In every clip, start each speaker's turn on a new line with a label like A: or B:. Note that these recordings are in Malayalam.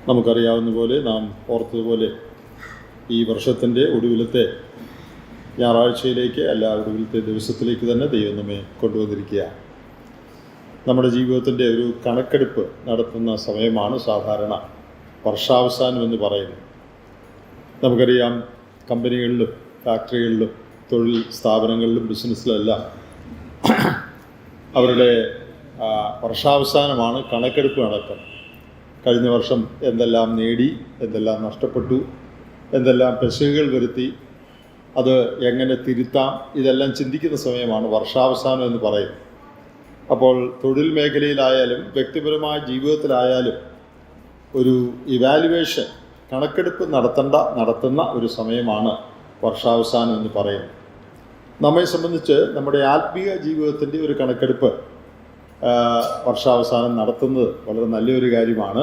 A: നമുക്കറിയാവുന്ന പോലെ, നാം ഓർത്തതുപോലെ, ഈ വർഷത്തിൻ്റെ ഒടുവിലത്തെ ഞായറാഴ്ചയിലേക്ക്, ഒടുവിലത്തെ ദിവസത്തിലേക്ക് തന്നെ ദൈവം നമ്മെ കൊണ്ടുവന്നിരിക്കുകയാണ്. നമ്മുടെ ജീവിതത്തിൻ്റെ ഒരു കണക്കെടുപ്പ് നടത്തുന്ന സമയമാണ് സാധാരണ വർഷാവസാനം എന്ന് പറയുന്നത്. നമുക്കറിയാം, കമ്പനികളിലും ഫാക്ടറികളിലും തൊഴിൽ സ്ഥാപനങ്ങളിലും ബിസിനസ്സിലെല്ലാം അവരുടെ വർഷാവസാനമാണ് കണക്കെടുപ്പ് നടക്കുന്നത്. കഴിഞ്ഞ വർഷം എന്തെല്ലാം നേടി, എന്തെല്ലാം നഷ്ടപ്പെട്ടു, എന്തെല്ലാം പെശകുകൾ വരുത്തി, അത് എങ്ങനെ തിരുത്താം, ഇതെല്ലാം ചിന്തിക്കുന്ന സമയമാണ് വർഷാവസാനം എന്ന് പറയുന്നത്. അപ്പോൾ തൊഴിൽ മേഖലയിലായാലും വ്യക്തിപരമായ ജീവിതത്തിലായാലും ഒരു ഇവാലുവേഷൻ, കണക്കെടുപ്പ് നടത്തുന്ന ഒരു സമയമാണ് വർഷാവസാനം എന്ന് പറയുന്നത്. നമ്മെ സംബന്ധിച്ച് നമ്മുടെ ആത്മീയ ജീവിതത്തിൻ്റെ ഒരു കണക്കെടുപ്പ് വർഷാവസാനം നടത്തുന്നത് വളരെ നല്ലൊരു കാര്യമാണ്.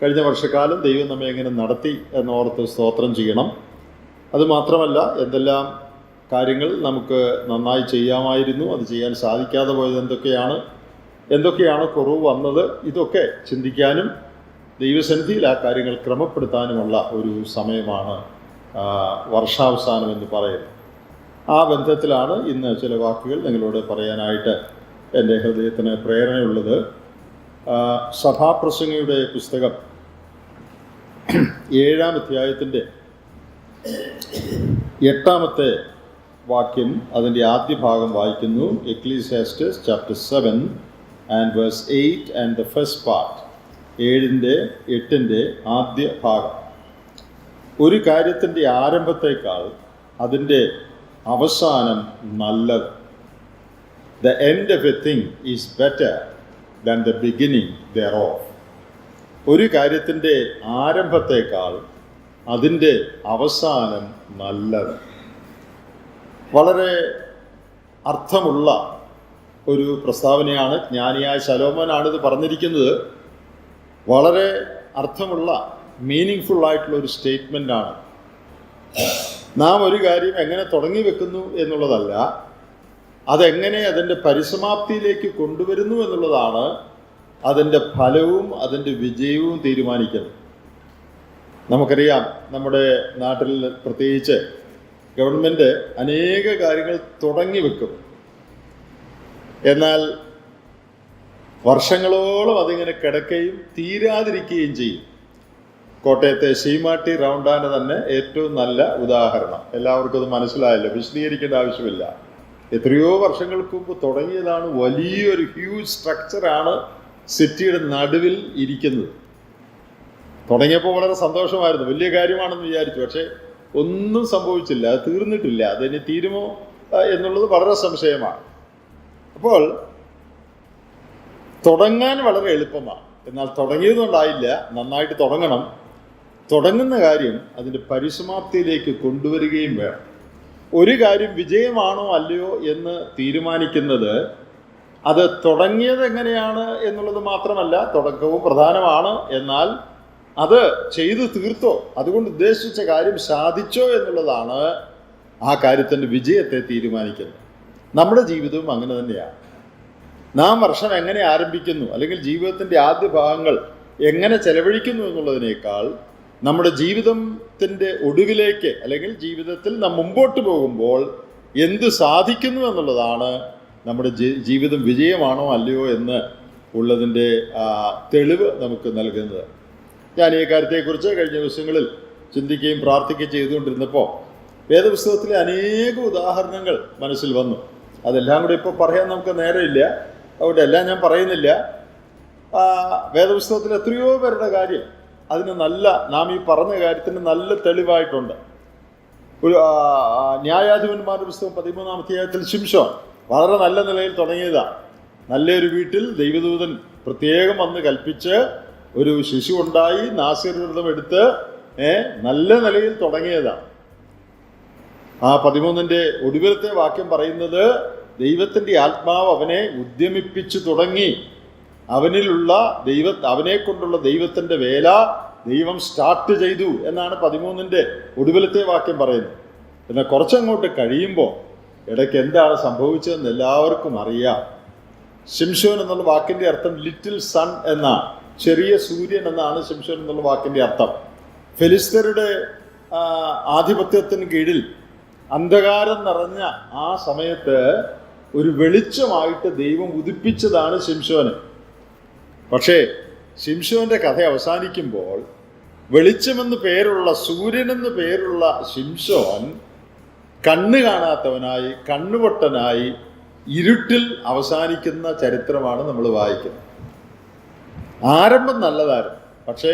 A: കഴിഞ്ഞ വർഷക്കാലം ദൈവം നമ്മെ എങ്ങനെ നടത്തി എന്നോർത്ത് സ്തോത്രം ചെയ്യണം. അതുമാത്രമല്ല, എന്തെല്ലാം കാര്യങ്ങൾ നമുക്ക് നന്നായി ചെയ്യാമായിരുന്നു, അത് ചെയ്യാൻ സാധിക്കാതെ പോയത് എന്തൊക്കെയാണ് കുറവ് വന്നത്, ഇതൊക്കെ ചിന്തിക്കാനും ദൈവസന്നിധിയിൽ ആ കാര്യങ്ങൾ ക്രമപ്പെടുത്താനുമുള്ള ഒരു സമയമാണ് വർഷാവസാനം എന്ന് പറയുന്നത്. ആ ബന്ധത്തിലാണ് ഇന്ന് ചില വാക്കുകൾ നിങ്ങളോട് പറയാനായിട്ട് എൻ്റെ ഹൃദയത്തിന് പ്രേരണയുള്ളത്. സഭാപ്രസംഗയുടെ പുസ്തകം 7-ാം അധ്യായത്തിൻ്റെ 8-ാമത്തെ വാക്യം, അതിൻ്റെ ആദ്യ ഭാഗം വായിക്കുന്നു. Ecclesiastes chapter 7 and verse 8 and the first part. 7-8 ആദ്യ ഭാഗം. ഒരു കാര്യത്തിൻ്റെ ആരംഭത്തേക്കാൾ അതിൻ്റെ അവസാനം നല്ലത്. The end of a thing is better than the beginning thereof. ഒരു കാര്യത്തിൻ്റെ ആരംഭത്തേക്കാൾ അതിൻ്റെ അവസാനം നല്ലത്. വളരെ അർത്ഥമുള്ള ഒരു പ്രസ്താവനയാണ്. ജ്ഞാനിയായ ശലോമോനാണിത് പറഞ്ഞിരിക്കുന്നത്. വളരെ അർത്ഥമുള്ള, മീനിങ് ആയിട്ടുള്ള ഒരു സ്റ്റേറ്റ്മെൻ്റാണ്. നാം ഒരു കാര്യം എങ്ങനെ തുടങ്ങി വെക്കുന്നു എന്നുള്ളതല്ല, അതെങ്ങനെ അതിൻ്റെ പരിസമാപ്തിയിലേക്ക് കൊണ്ടുവരുന്നു എന്നുള്ളതാണ് അതിൻ്റെ ഫലവും അതിൻ്റെ വിജയവും തീരുമാനിക്കുന്നത്. നമുക്കറിയാം, നമ്മുടെ നാട്ടിൽ പ്രത്യേകിച്ച് ഗവൺമെൻറ് അനേക കാര്യങ്ങൾ തുടങ്ങി വെക്കും, എന്നാൽ വർഷങ്ങളോളം അതിങ്ങനെ കിടക്കുകയും തീരാതിരിക്കുകയും ചെയ്യും. കോട്ടയത്തെ ശീമാട്ടി റൗണ്ടാന തന്നെ ഏറ്റവും നല്ല ഉദാഹരണം. എല്ലാവർക്കും അത് മനസ്സിലായല്ലോ, വിശദീകരിക്കേണ്ട ആവശ്യമില്ല. എത്രയോ വർഷങ്ങൾക്ക് മുമ്പ് തുടങ്ങിയതാണ്. വലിയൊരു ഹ്യൂജ് സ്ട്രക്ചറാണ് സിറ്റിയുടെ നടുവിൽ ഇരിക്കുന്നത്. തുടങ്ങിയപ്പോൾ വളരെ സന്തോഷമായിരുന്നു, വലിയ കാര്യമാണെന്ന് വിചാരിച്ചു. പക്ഷേ ഒന്നും സംഭവിച്ചില്ല, അത് തീർന്നിട്ടില്ല. അതിന് തീരുമോ എന്നുള്ളത് വളരെ സംശയമാണ്. അപ്പോൾ തുടങ്ങാൻ വളരെ എളുപ്പമാണ്, എന്നാൽ തുടങ്ങിയതുകൊണ്ടായില്ല. നന്നായിട്ട് തുടങ്ങണം. തുടങ്ങുന്ന കാര്യം അതിൻ്റെ പരിസമാപ്തിയിലേക്ക് കൊണ്ടുവരികയും വേണം. ഒരു കാര്യം വിജയമാണോ അല്ലയോ എന്ന് തീരുമാനിക്കുന്നത് അത് തുടങ്ങിയത് എങ്ങനെയാണ് എന്നുള്ളത് മാത്രമല്ല, തുടക്കവും പ്രധാനമാണ്. എന്നാൽ അത് ചെയ്തു തീർത്തോ, അതുകൊണ്ട് ഉദ്ദേശിച്ച കാര്യം സാധിച്ചോ എന്നുള്ളതാണ് ആ കാര്യത്തിൻ്റെ വിജയത്തെ തീരുമാനിക്കുന്നത്. നമ്മുടെ ജീവിതവും അങ്ങനെ തന്നെയാണ്. നാം വർഷം എങ്ങനെ ആരംഭിക്കുന്നു, അല്ലെങ്കിൽ ജീവിതത്തിൻ്റെ ആദ്യ ഭാഗങ്ങൾ എങ്ങനെ ചെലവഴിക്കുന്നു എന്നുള്ളതിനേക്കാൾ നമ്മുടെ ജീവിതത്തിൻ്റെ ഒടുവിലേക്ക്, അല്ലെങ്കിൽ ജീവിതത്തിൽ നാം മുമ്പോട്ട് പോകുമ്പോൾ എന്ത് സാധിക്കുന്നു എന്നുള്ളതാണ് നമ്മുടെ ജീവിതം വിജയമാണോ അല്ലയോ എന്ന് ഉള്ളതിൻ്റെ തെളിവ് നമുക്ക് നൽകുന്നത്. ഞാൻ ഈ കാര്യത്തെക്കുറിച്ച് കഴിഞ്ഞ ദിവസങ്ങളിൽ ചിന്തിക്കുകയും പ്രാർത്ഥിക്കുകയും ചെയ്തുകൊണ്ടിരുന്നപ്പോൾ വേദപുസ്തകത്തിലെ അനേക ഉദാഹരണങ്ങൾ മനസ്സിൽ വന്നു. അതെല്ലാം കൂടെ ഇപ്പോൾ പറയാൻ നമുക്ക് നേരമില്ല, അതുകൊണ്ട് എല്ലാം ഞാൻ പറയുന്നില്ല. വേദപുസ്തകത്തിൽ എത്രയോ പേരുടെ കാര്യം അതിന് നാം ഈ പറഞ്ഞ കാര്യത്തിന് നല്ല തെളിവായിട്ടുണ്ട്. ഒരു ന്യായാധിപന്മാരുടെ പുസ്തകം 13-ാം അധ്യായത്തിൽ ശിംശോൻ വളരെ നല്ല നിലയിൽ തുടങ്ങിയതാണ്. നല്ലൊരു വീട്ടിൽ ദൈവദൂതൻ പ്രത്യേകം വന്ന് കൽപ്പിച്ച് ഒരു ശിശു ഉണ്ടായി, നാസിർ വ്രതം എടുത്ത് നല്ല നിലയിൽ തുടങ്ങിയതാണ്. ആ 13-ന്റെ ഒടുവിലത്തെ വാക്യം പറയുന്നത്, ദൈവത്തിൻ്റെ ആത്മാവ് അവനെ ഉദ്യമിപ്പിച്ചു തുടങ്ങി, അവനെ കൊണ്ടുള്ള ദൈവത്തിൻ്റെ വേല ദൈവം സ്റ്റാർട്ട് ചെയ്തു എന്നാണ് 13-ന്റെ ഒടുവിലത്തെ വാക്യം പറയുന്നത്. എന്നാൽ കുറച്ചങ്ങോട്ട് കഴിയുമ്പോൾ ഇടയ്ക്ക് എന്താണ് സംഭവിച്ചതെന്ന് എല്ലാവർക്കും അറിയാം. ശിംശോൻ എന്നുള്ള വാക്കിൻ്റെ അർത്ഥം ലിറ്റിൽ സൺ എന്നാണ്. ചെറിയ സൂര്യൻ എന്നാണ് ശിംശോൻ എന്നുള്ള വാക്കിൻ്റെ അർത്ഥം. ഫെലിസ്ത്യരുടെ ആധിപത്യത്തിന് കീഴിൽ അന്ധകാരം നിറഞ്ഞ ആ സമയത്ത് ഒരു വെളിച്ചമായിട്ട് ദൈവം ഉദിപ്പിച്ചതാണ് ശിംശോന്. പക്ഷേ ശിംശോന്റെ കഥ അവസാനിക്കുമ്പോൾ വെളിച്ചമെന്ന് പേരുള്ള, സൂര്യനെന്ന് പേരുള്ള ശിംശോൻ കണ്ണ് കാണാത്തവനായി, കണ്ണുപൊട്ടനായി, ഇരുട്ടിൽ അവസാനിക്കുന്ന ചരിത്രമാണ് നമ്മൾ വായിക്കുന്നത്. ആരംഭം നല്ലതായിരുന്നു, പക്ഷേ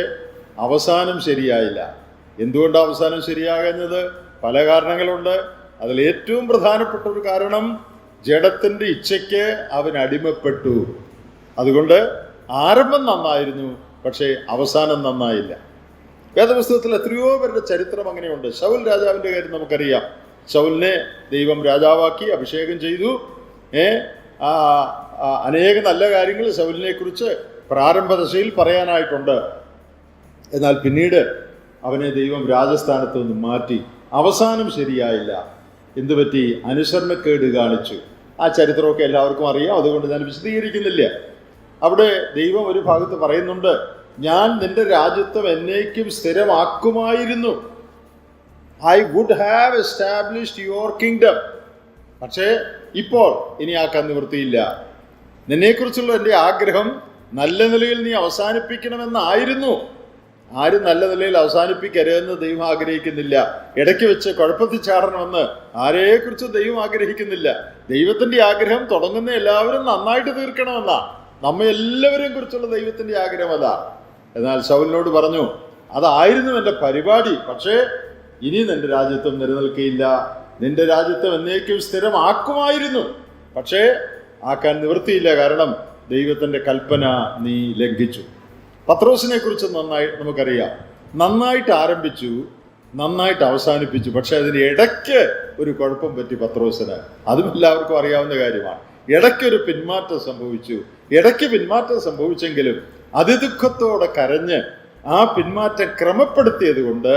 A: അവസാനം ശരിയായില്ല. എന്തുകൊണ്ടാണ് അവസാനം ശരിയാകുന്നത്? പല കാരണങ്ങളുണ്ട്. അതിൽ ഏറ്റവും പ്രധാനപ്പെട്ട ഒരു കാരണം, ജഡത്തിൻ്റെ ഇച്ഛയ്ക്ക് അവൻ അടിമപ്പെട്ടു. അതുകൊണ്ട് ആരംഭം നന്നായിരുന്നു, പക്ഷേ അവസാനം നന്നായില്ല. വേദപുസ്തകത്തിൽ എത്രയോ പേരുടെ ചരിത്രം അങ്ങനെയുണ്ട്. ശൗൽ രാജാവിൻ്റെ കാര്യം നമുക്കറിയാം. ശൗലിനെ ദൈവം രാജാവാക്കി അഭിഷേകം ചെയ്തു. അനേക നല്ല കാര്യങ്ങൾ ശൗലിനെ കുറിച്ച് പ്രാരംഭ ദശയിൽ പറയാനായിട്ടുണ്ട്. എന്നാൽ പിന്നീട് അവനെ ദൈവം രാജസ്ഥാനത്ത് നിന്ന് മാറ്റി. അവസാനം ശരിയായില്ല. എന്തുപറ്റി? അനുസരണക്കേട് കാണിച്ചു. ആ ചരിത്രമൊക്കെ എല്ലാവർക്കും അറിയാം, അതുകൊണ്ട് ഞാൻ വിശദീകരിക്കുന്നില്ല. അവിടെ ദൈവം ഒരു ഭാഗത്ത് പറയുന്നുണ്ട്, ഞാൻ നിന്റെ രാജ്യത്വം എന്നേക്കും സ്ഥിരമാക്കുമായിരുന്നു. I would have established your kingdom. പക്ഷേ ഇപ്പോൾ ഇനി ആക്കാൻ നിവൃത്തിയില്ല. നിന്നെക്കുറിച്ചുള്ള എൻ്റെ ആഗ്രഹം നല്ല നിലയിൽ നീ അവസാനിപ്പിക്കണമെന്നായിരുന്നു. ആരും നല്ല നിലയിൽ അവസാനിപ്പിക്കരുതെന്ന് ദൈവം ആഗ്രഹിക്കുന്നില്ല. ഇടയ്ക്ക് വെച്ച് കുഴപ്പത്തിൽ ചാടണമെന്ന് ആരെക്കുറിച്ച് ദൈവം ആഗ്രഹിക്കുന്നില്ല. ദൈവത്തിൻ്റെ ആഗ്രഹം തുടങ്ങുന്ന എല്ലാവരും നന്നായിട്ട് തീർക്കണമെന്നാ. നമ്മെ എല്ലാവരെയും കുറിച്ചുള്ള ദൈവത്തിൻ്റെ ആഗ്രഹം അതാ. എന്നാൽ ശൗലിനോട് പറഞ്ഞു, അതായിരുന്നു എൻ്റെ പരിപാടി, പക്ഷേ ഇനി നിന്റെ രാജ്യത്വം നിലനിൽക്കുകയില്ല. നിന്റെ രാജ്യത്വം എന്നേക്കും സ്ഥിരമാക്കുമായിരുന്നു, പക്ഷേ ആക്കാൻ നിവൃത്തിയില്ല. കാരണം ദൈവത്തിൻ്റെ കൽപ്പന നീ ലംഘിച്ചു. പത്രോസിനെ കുറിച്ച് നമുക്കറിയാം. നന്നായിട്ട് ആരംഭിച്ചു, നന്നായിട്ട് അവസാനിപ്പിച്ചു. പക്ഷെ അതിന് ഇടയ്ക്ക് ഒരു കുഴപ്പം പറ്റി പത്രോസിന്. അതും എല്ലാവർക്കും അറിയാവുന്ന കാര്യമാണ്. ഇടയ്ക്കൊരു പിന്മാറ്റം സംഭവിച്ചു. ഇടയ്ക്ക് പിന്മാറ്റം സംഭവിച്ചെങ്കിലും അതിദുഃഖത്തോടെ കരഞ്ഞ് ആ പിന്മാറ്റം ക്രമപ്പെടുത്തിയത് കൊണ്ട്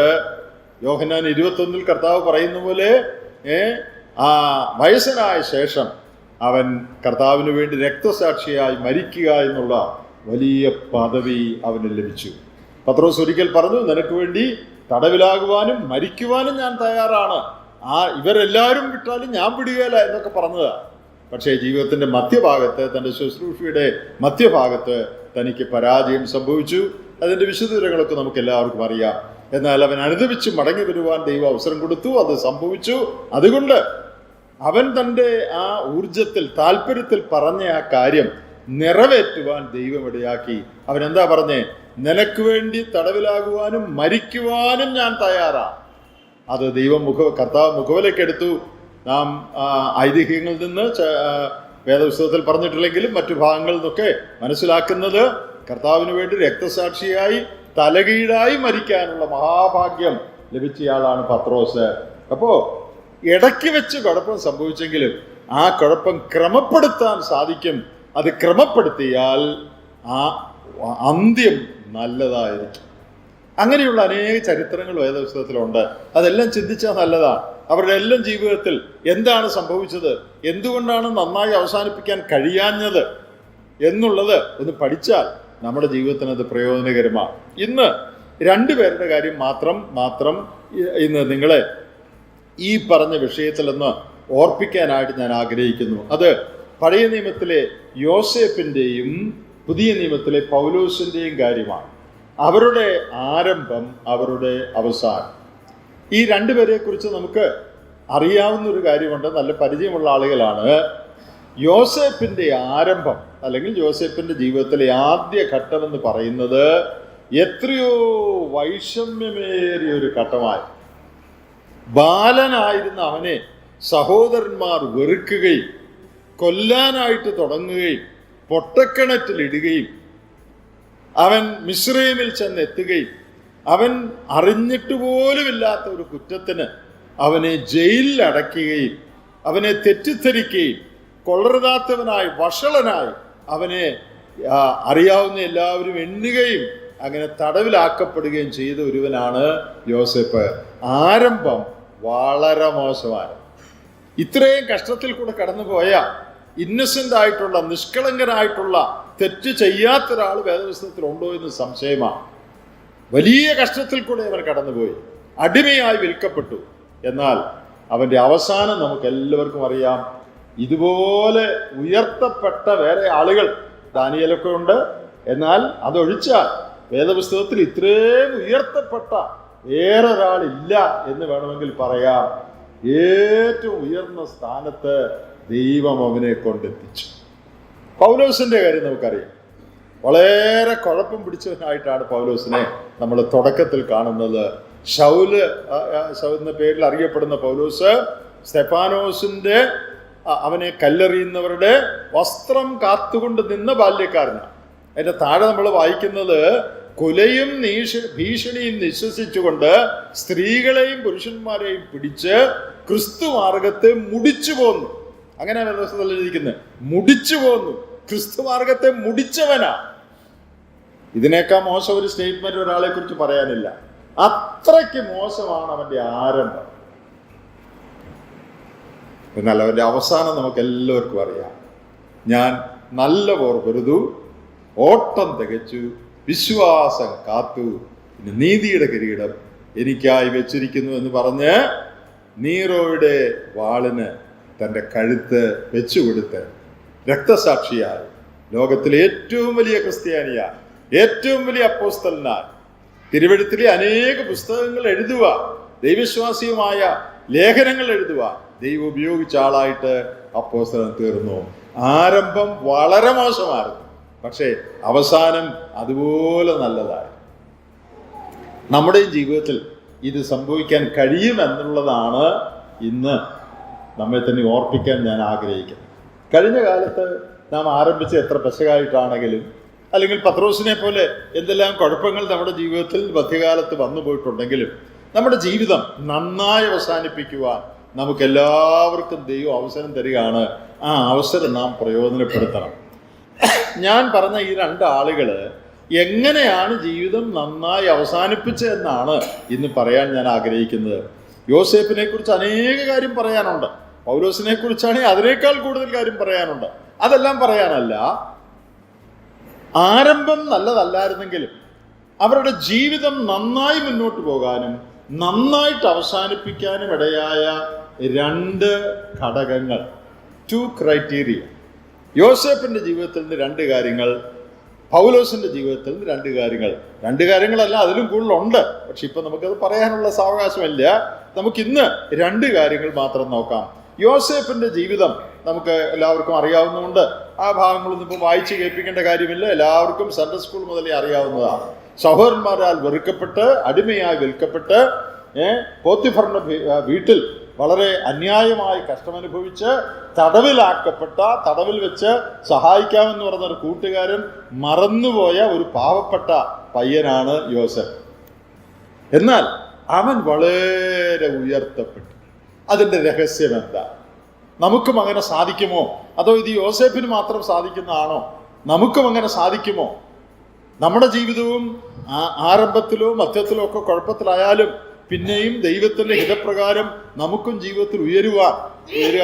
A: യോഹന്നാൻ 21 കർത്താവ് പറയുന്ന പോലെ ആ വയസ്സനായ ശേഷം അവൻ കർത്താവിന് വേണ്ടി രക്തസാക്ഷിയായി മരിക്കുക എന്നുള്ള വലിയ പദവി അവന് ലഭിച്ചു. പത്രോസ് ഒരിക്കൽ പറഞ്ഞു, നിനക്ക് വേണ്ടി തടവിലാകുവാനും മരിക്കുവാനും ഞാൻ തയ്യാറാണ്. ഇവരെല്ലാവരും വിട്ടാലും ഞാൻ വിടുകയില്ല എന്നൊക്കെ പറഞ്ഞതാണ്. പക്ഷേ ജീവിതത്തിൻ്റെ മധ്യഭാഗത്ത്, തൻ്റെ ശുശ്രൂഷയുടെ മധ്യഭാഗത്ത് തനിക്ക് പരാജയം സംഭവിച്ചു. അതിൻ്റെ വിശദവിവരങ്ങളൊക്കെ നമുക്ക് എല്ലാവർക്കും അറിയാം. എന്നാൽ അവൻ അനുദപിച്ച് മടങ്ങി വരുവാൻ ദൈവം അവസരം കൊടുത്തു. അത് സംഭവിച്ചു. അതുകൊണ്ട് അവൻ തൻ്റെ ആ ഊർജത്തിൽ, താല്പര്യത്തിൽ പറഞ്ഞ ആ കാര്യം നിറവേറ്റുവാൻ ദൈവം ഇടയാക്കി. അവൻ എന്താ പറഞ്ഞേ? നിനക്ക് വേണ്ടി തടവിലാകുവാനും മരിക്കുവാനും ഞാൻ തയ്യാറാണ്. അത് ദൈവം കർത്താവ് മുഖവിലേക്കെടുത്തു. നാം ഐതിഹ്യങ്ങളിൽ നിന്ന്, വേദപുസ്തകത്തിൽ പറഞ്ഞിട്ടില്ലെങ്കിലും മറ്റു ഭാഗങ്ങളിൽ നിന്നൊക്കെ മനസ്സിലാക്കുന്നത്, കർത്താവിന് വേണ്ടി രക്തസാക്ഷിയായി തലകീഴായി മരിക്കാനുള്ള മഹാഭാഗ്യം ലഭിച്ചയാളാണ് പത്രോസ്. അപ്പോൾ ഇടയ്ക്ക് വെച്ച് കുഴപ്പം സംഭവിച്ചെങ്കിലും ആ കുഴപ്പം ക്രമപ്പെടുത്താൻ സാധിക്കും. അത് ക്രമപ്പെടുത്തിയാൽ ആ അന്ത്യം നല്ലതായിരിക്കും. അങ്ങനെയുള്ള അനേക ചരിത്രങ്ങൾ വേദപുസ്തകത്തിലുണ്ട്. അതെല്ലാം ചിന്തിച്ചാൽ നല്ലതാണ്. അവരുടെ എല്ലാം ജീവിതത്തിൽ എന്താണ് സംഭവിച്ചത്, എന്തുകൊണ്ടാണ് നന്നായി അവസാനിപ്പിക്കാൻ കഴിയാഞ്ഞത് എന്നുള്ളത് ഒന്ന് പഠിച്ചാൽ നമ്മുടെ ജീവിതത്തിന് അത് പ്രയോജനകരമാണ്. ഇന്ന് രണ്ടുപേരുടെ കാര്യം മാത്രം ഇന്ന് നിങ്ങളെ ഈ പറഞ്ഞ വിഷയത്തിലൊന്ന് ഓർപ്പിക്കാനായിട്ട് ഞാൻ ആഗ്രഹിക്കുന്നു. അത് പഴയ നിയമത്തിലെ യോസേപ്പിൻ്റെയും പുതിയ നിയമത്തിലെ പൗലോസിൻ്റെയും കാര്യമാണ്. അവരുടെ ആരംഭം, അവരുടെ അവസാനം. ഈ രണ്ടുപേരെ കുറിച്ച് നമുക്ക് അറിയാവുന്ന ഒരു കാര്യമുണ്ട്, നല്ല പരിചയമുള്ള ആളുകളാണ്. യോസേപ്പിൻ്റെ ആരംഭം, അല്ലെങ്കിൽ യോസേപ്പിൻ്റെ ജീവിതത്തിലെ ആദ്യ ഘട്ടമെന്ന് പറയുന്നത് എത്രയോ വൈഷമ്യമേറിയ ഒരു ഘട്ടമായി. ബാലനായിരുന്ന അവനെ സഹോദരന്മാർ വെറുക്കുകയും കൊല്ലാനായിട്ട് തുടങ്ങുകയും പൊട്ടക്കിണറ്റിലിടുകയും അവൻ മിസ്രയീമിൽ ചെന്നെത്തുകയും അവൻ അറിഞ്ഞിട്ട് പോലുമില്ലാത്ത ഒരു കുറ്റത്തിന് അവനെ ജയിലിൽ അടയ്ക്കുകയും അവനെ തെറ്റിദ്ധരിക്കുകയും കൊള്ളരുതാത്തവനായി, വഷളനായി അവനെ അറിയാവുന്ന എല്ലാവരും എണ്ണുകയും അങ്ങനെ തടവിലാക്കപ്പെടുകയും ചെയ്ത ഒരുവനാണ് യോസേപ്പ്. ആരംഭം വളരെ മോശമാണ്. ഇത്രയും കഷ്ടത്തിൽ കൂടെ കടന്നുപോയ ഇന്നസെന്റ് ആയിട്ടുള്ള, നിഷ്കളങ്കനായിട്ടുള്ള, തെറ്റ് ചെയ്യാത്ത ഒരാൾ വേദപുസ്തകത്തിൽ ഉണ്ടോ എന്ന് സംശയമാണ്. വലിയ കഷ്ടത്തിൽ കൂടെ അവൻ കടന്നുപോയി, അടിമയായി വിൽക്കപ്പെട്ടു. എന്നാൽ അവൻ്റെ അവസാനം നമുക്ക് എല്ലാവർക്കും അറിയാം. ഇതുപോലെ ഉയർത്തപ്പെട്ട വേറെ ആളുകൾ ദാനിയേലൊക്കെ ഉണ്ട്. എന്നാൽ അതൊഴിച്ചാൽ വേദപുസ്തകത്തിൽ ഇത്രയും ഉയർത്തപ്പെട്ട വേറൊരാളില്ല എന്ന് വേണമെങ്കിൽ പറയാം. ഏറ്റവും ഉയർന്ന സ്ഥാനത്ത് ദൈവം അവനെ കൊണ്ടെത്തിച്ചു. പൗലോസിന്റെ കാര്യം നമുക്കറിയാം. വളരെ കുഴപ്പം പിടിച്ചവനായിട്ടാണ് പൗലോസിനെ നമ്മൾ തുടക്കത്തിൽ കാണുന്നത്. ശൗല് എന്ന പേരിൽ അറിയപ്പെടുന്ന പൗലോസ് സ്തെഫാനോസിന്റെ അവനെ കല്ലെറിയുന്നവരുടെ വസ്ത്രം കാത്തുകൊണ്ട് നിന്ന ബാല്യക്കാരനാണ്. അതിന്റെ താഴെ നമ്മൾ വായിക്കുന്നത്, കൊലയും ഭീഷണിയും നിശ്വസിച്ചുകൊണ്ട് സ്ത്രീകളെയും പുരുഷന്മാരെയും പിടിച്ച് ക്രിസ്തു മാർഗത്തെ മുടിച്ചു പോന്നു. അങ്ങനെയാണ് എഴുതിയിരിക്കുന്നത്, മുടിച്ചു പോന്നു. ക്രിസ്തു മാർഗത്തെ മുടിച്ചവനാ. ഇതിനേക്കാൾ മോശം ഒരു സ്റ്റേറ്റ്മെന്റ് ഒരാളെ കുറിച്ച് പറയാനില്ല. അത്രയ്ക്ക് മോശമാണ് അവന്റെ ആരംഭം. എന്നാൽ അവന്റെ അവസാനം നമുക്ക് എല്ലാവർക്കും അറിയാം. ഞാൻ നല്ല പോർ പൊരുതു, ഓട്ടം തികച്ചു, വിശ്വാസം കാത്തു, പിന്നെ നീതിയുടെ കിരീടം എനിക്കായി വെച്ചിരിക്കുന്നു എന്ന് പറഞ്ഞ് നീറോയുടെ വാളിന് തൻ്റെ കഴുത്ത് വെച്ചുകൊടുത്ത് രക്തസാക്ഷിയായി, ലോകത്തിലെ ഏറ്റവും വലിയ ക്രിസ്ത്യാനിയായി, ഏറ്റവും വലിയ അപ്പോസ്തലനായി, തിരുവെഴുത്തിലെ അനേക പുസ്തകങ്ങൾ എഴുതുക, ദൈവവിശ്വാസിയുമായ ലേഖനങ്ങൾ എഴുതുക ദൈവം ഉപയോഗിച്ച ആളായിട്ട് അപ്പോസ്തലൻ തീർന്നു. ആരംഭം വളരെ മോശമായിരുന്നു, പക്ഷേ അവസാനം അതുപോലെ നല്ലതായി. നമ്മുടെയും ജീവിതത്തിൽ ഇത് സംഭവിക്കാൻ കഴിയുമെന്നുള്ളതാണ് ഇന്ന് നമ്മെ തന്നെ ഓർപ്പിക്കാൻ ഞാൻ ആഗ്രഹിക്കുന്നത്. കഴിഞ്ഞ കാലത്ത് നാം ആരംഭിച്ച എത്ര പെശകായിട്ടാണെങ്കിലും, അല്ലെങ്കിൽ പത്രോസിനെ പോലെ എന്തെല്ലാം കുഴപ്പങ്ങൾ നമ്മുടെ ജീവിതത്തിൽ മധ്യകാലത്ത് വന്നു പോയിട്ടുണ്ടെങ്കിലും, നമ്മുടെ ജീവിതം നന്നായി അവസാനിപ്പിക്കുവാൻ നമുക്കെല്ലാവർക്കും ദൈവം അവസരം തരികയാണ്. ആ അവസരം നാം പ്രയോജനപ്പെടുത്തണം. ഞാൻ പറഞ്ഞ ഈ രണ്ട് ആളുകൾ എങ്ങനെയാണ് ജീവിതം നന്നായി അവസാനിപ്പിച്ചതെന്നാണ് ഇന്ന് പറയാൻ ഞാൻ ആഗ്രഹിക്കുന്നത്. യോസേപ്പിനെ കുറിച്ച് അനേക കാര്യം പറയാനുണ്ട്. പൗലോസിനെ കുറിച്ചാണെങ്കിൽ അതിനേക്കാൾ കൂടുതൽ കാര്യം പറയാനുണ്ട്. അതെല്ലാം പറയാനല്ല, ആരംഭം നല്ലതല്ലായിരുന്നെങ്കിലും അവരുടെ ജീവിതം നന്നായി മുന്നോട്ട് പോകാനും നന്നായിട്ട് അവസാനിപ്പിക്കാനും ഇടയായ രണ്ട് ഘടകങ്ങൾ, 2 ക്രൈറ്റീരിയ. യോസേപ്പിന്റെ ജീവിതത്തിൽ നിന്ന് 2 കാര്യങ്ങൾ, പൗലോസിന്റെ ജീവിതത്തിൽ നിന്ന് 2 കാര്യങ്ങൾ. 2 കാര്യങ്ങളല്ല, അതിലും കൂടുതലുണ്ട്. പക്ഷെ ഇപ്പൊ നമുക്കത് പറയാനുള്ള സാവകാശമില്ല. നമുക്കിന്ന് 2 കാര്യങ്ങൾ മാത്രം നോക്കാം. യോസേപ്പിന്റെ ജീവിതം നമുക്ക് എല്ലാവർക്കും അറിയാവുന്നതുകൊണ്ട് ആ ഭാഗങ്ങളൊന്നും ഇപ്പോൾ വായിച്ച് കേൾപ്പിക്കേണ്ട കാര്യമില്ല. എല്ലാവർക്കും സൺഡേ സ്കൂൾ മുതലേ അറിയാവുന്നതാണ്. സഹോദരന്മാരാൽ വെറുക്കപ്പെട്ട്, അടിമയായി വിൽക്കപ്പെട്ട്, പോത്തിഫറിന്റെ വീട്ടിൽ വളരെ അന്യായമായി കഷ്ടമനുഭവിച്ച് തടവിലാക്കപ്പെട്ട, തടവിൽ വെച്ച് സഹായിക്കാമെന്ന് പറഞ്ഞ ഒരു കൂട്ടുകാരൻ മറന്നുപോയ ഒരു പാവപ്പെട്ട പയ്യനാണ് യോസേഫ്. എന്നാൽ അവൻ വളരെ ഉയർത്തപ്പെട്ടു. അതിൻ്റെ രഹസ്യം എന്താ? നമുക്കും അങ്ങനെ സാധിക്കുമോ? അതോ ഇത് യോസേഫിന് മാത്രം സാധിക്കുന്നതാണോ? നമുക്കും അങ്ങനെ സാധിക്കുമോ? നമ്മുടെ ജീവിതവും ആരംഭത്തിലോ മധ്യത്തിലോ ഒക്കെ കുഴപ്പത്തിലായാലും പിന്നെയും ദൈവത്തിൻ്റെ ഹിതപ്രകാരം നമുക്കും ജീവിതത്തിൽ ഉയരുക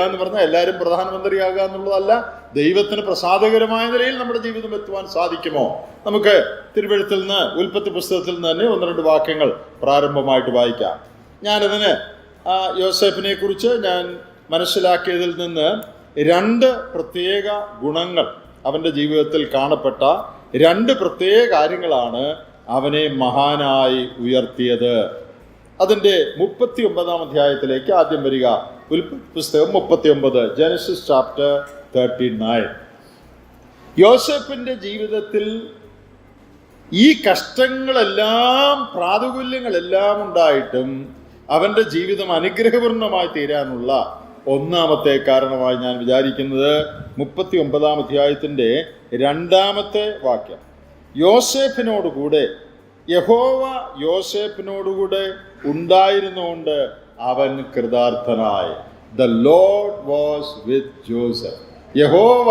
A: എന്ന് പറഞ്ഞാൽ എല്ലാവരും പ്രധാനമന്ത്രിയാകുക എന്നുള്ളതല്ല. ദൈവത്തിന് പ്രസാദകരമായ നിലയിൽ നമ്മുടെ ജീവിതം എത്തുവാൻ സാധിക്കുമോ? നമുക്ക് തിരുവെഴുത്തിൽ നിന്ന്, ഉൽപ്പത്തി പുസ്തകത്തിൽ നിന്ന് തന്നെ 1-2 വാക്യങ്ങൾ പ്രാരംഭമായിട്ട് വായിക്കാം. ഞാനതിന് യോസേഫിനെ കുറിച്ച് ഞാൻ മനസ്സിലാക്കിയതിൽ നിന്ന് 2 പ്രത്യേക ഗുണങ്ങൾ, അവൻ്റെ ജീവിതത്തിൽ കാണപ്പെട്ട 2 പ്രത്യേക കാര്യങ്ങളാണ് അവനെ മഹാനായി ഉയർത്തിയത്. അതിൻ്റെ 39-ാം അധ്യായത്തിലേക്ക് ആദ്യം വരിക. പുസ്തകം 39, ജെനസിസ് ചാപ്റ്റർ 39. യോസേഫിൻ്റെ ജീവിതത്തിൽ ഈ കഷ്ടങ്ങളെല്ലാം, പ്രാതുകൂല്യങ്ങളെല്ലാം ഉണ്ടായിട്ടും അവൻ്റെ ജീവിതം അനുഗ്രഹപൂർണമായി തീരാനുള്ള ഒന്നാമത്തെ കാരണമായി ഞാൻ വിചാരിക്കുന്നത് 39-ാം അധ്യായത്തിൻ്റെ 2-ാമത്തെ വാക്യം. യോസേഫിനോടുകൂടെ, യഹോവ യോസേഫിനോടുകൂടെ ഉണ്ടായിരുന്നുകൊണ്ട് അവൻ കൃതാർത്ഥനായി. The Lord was with Joseph. യഹോവ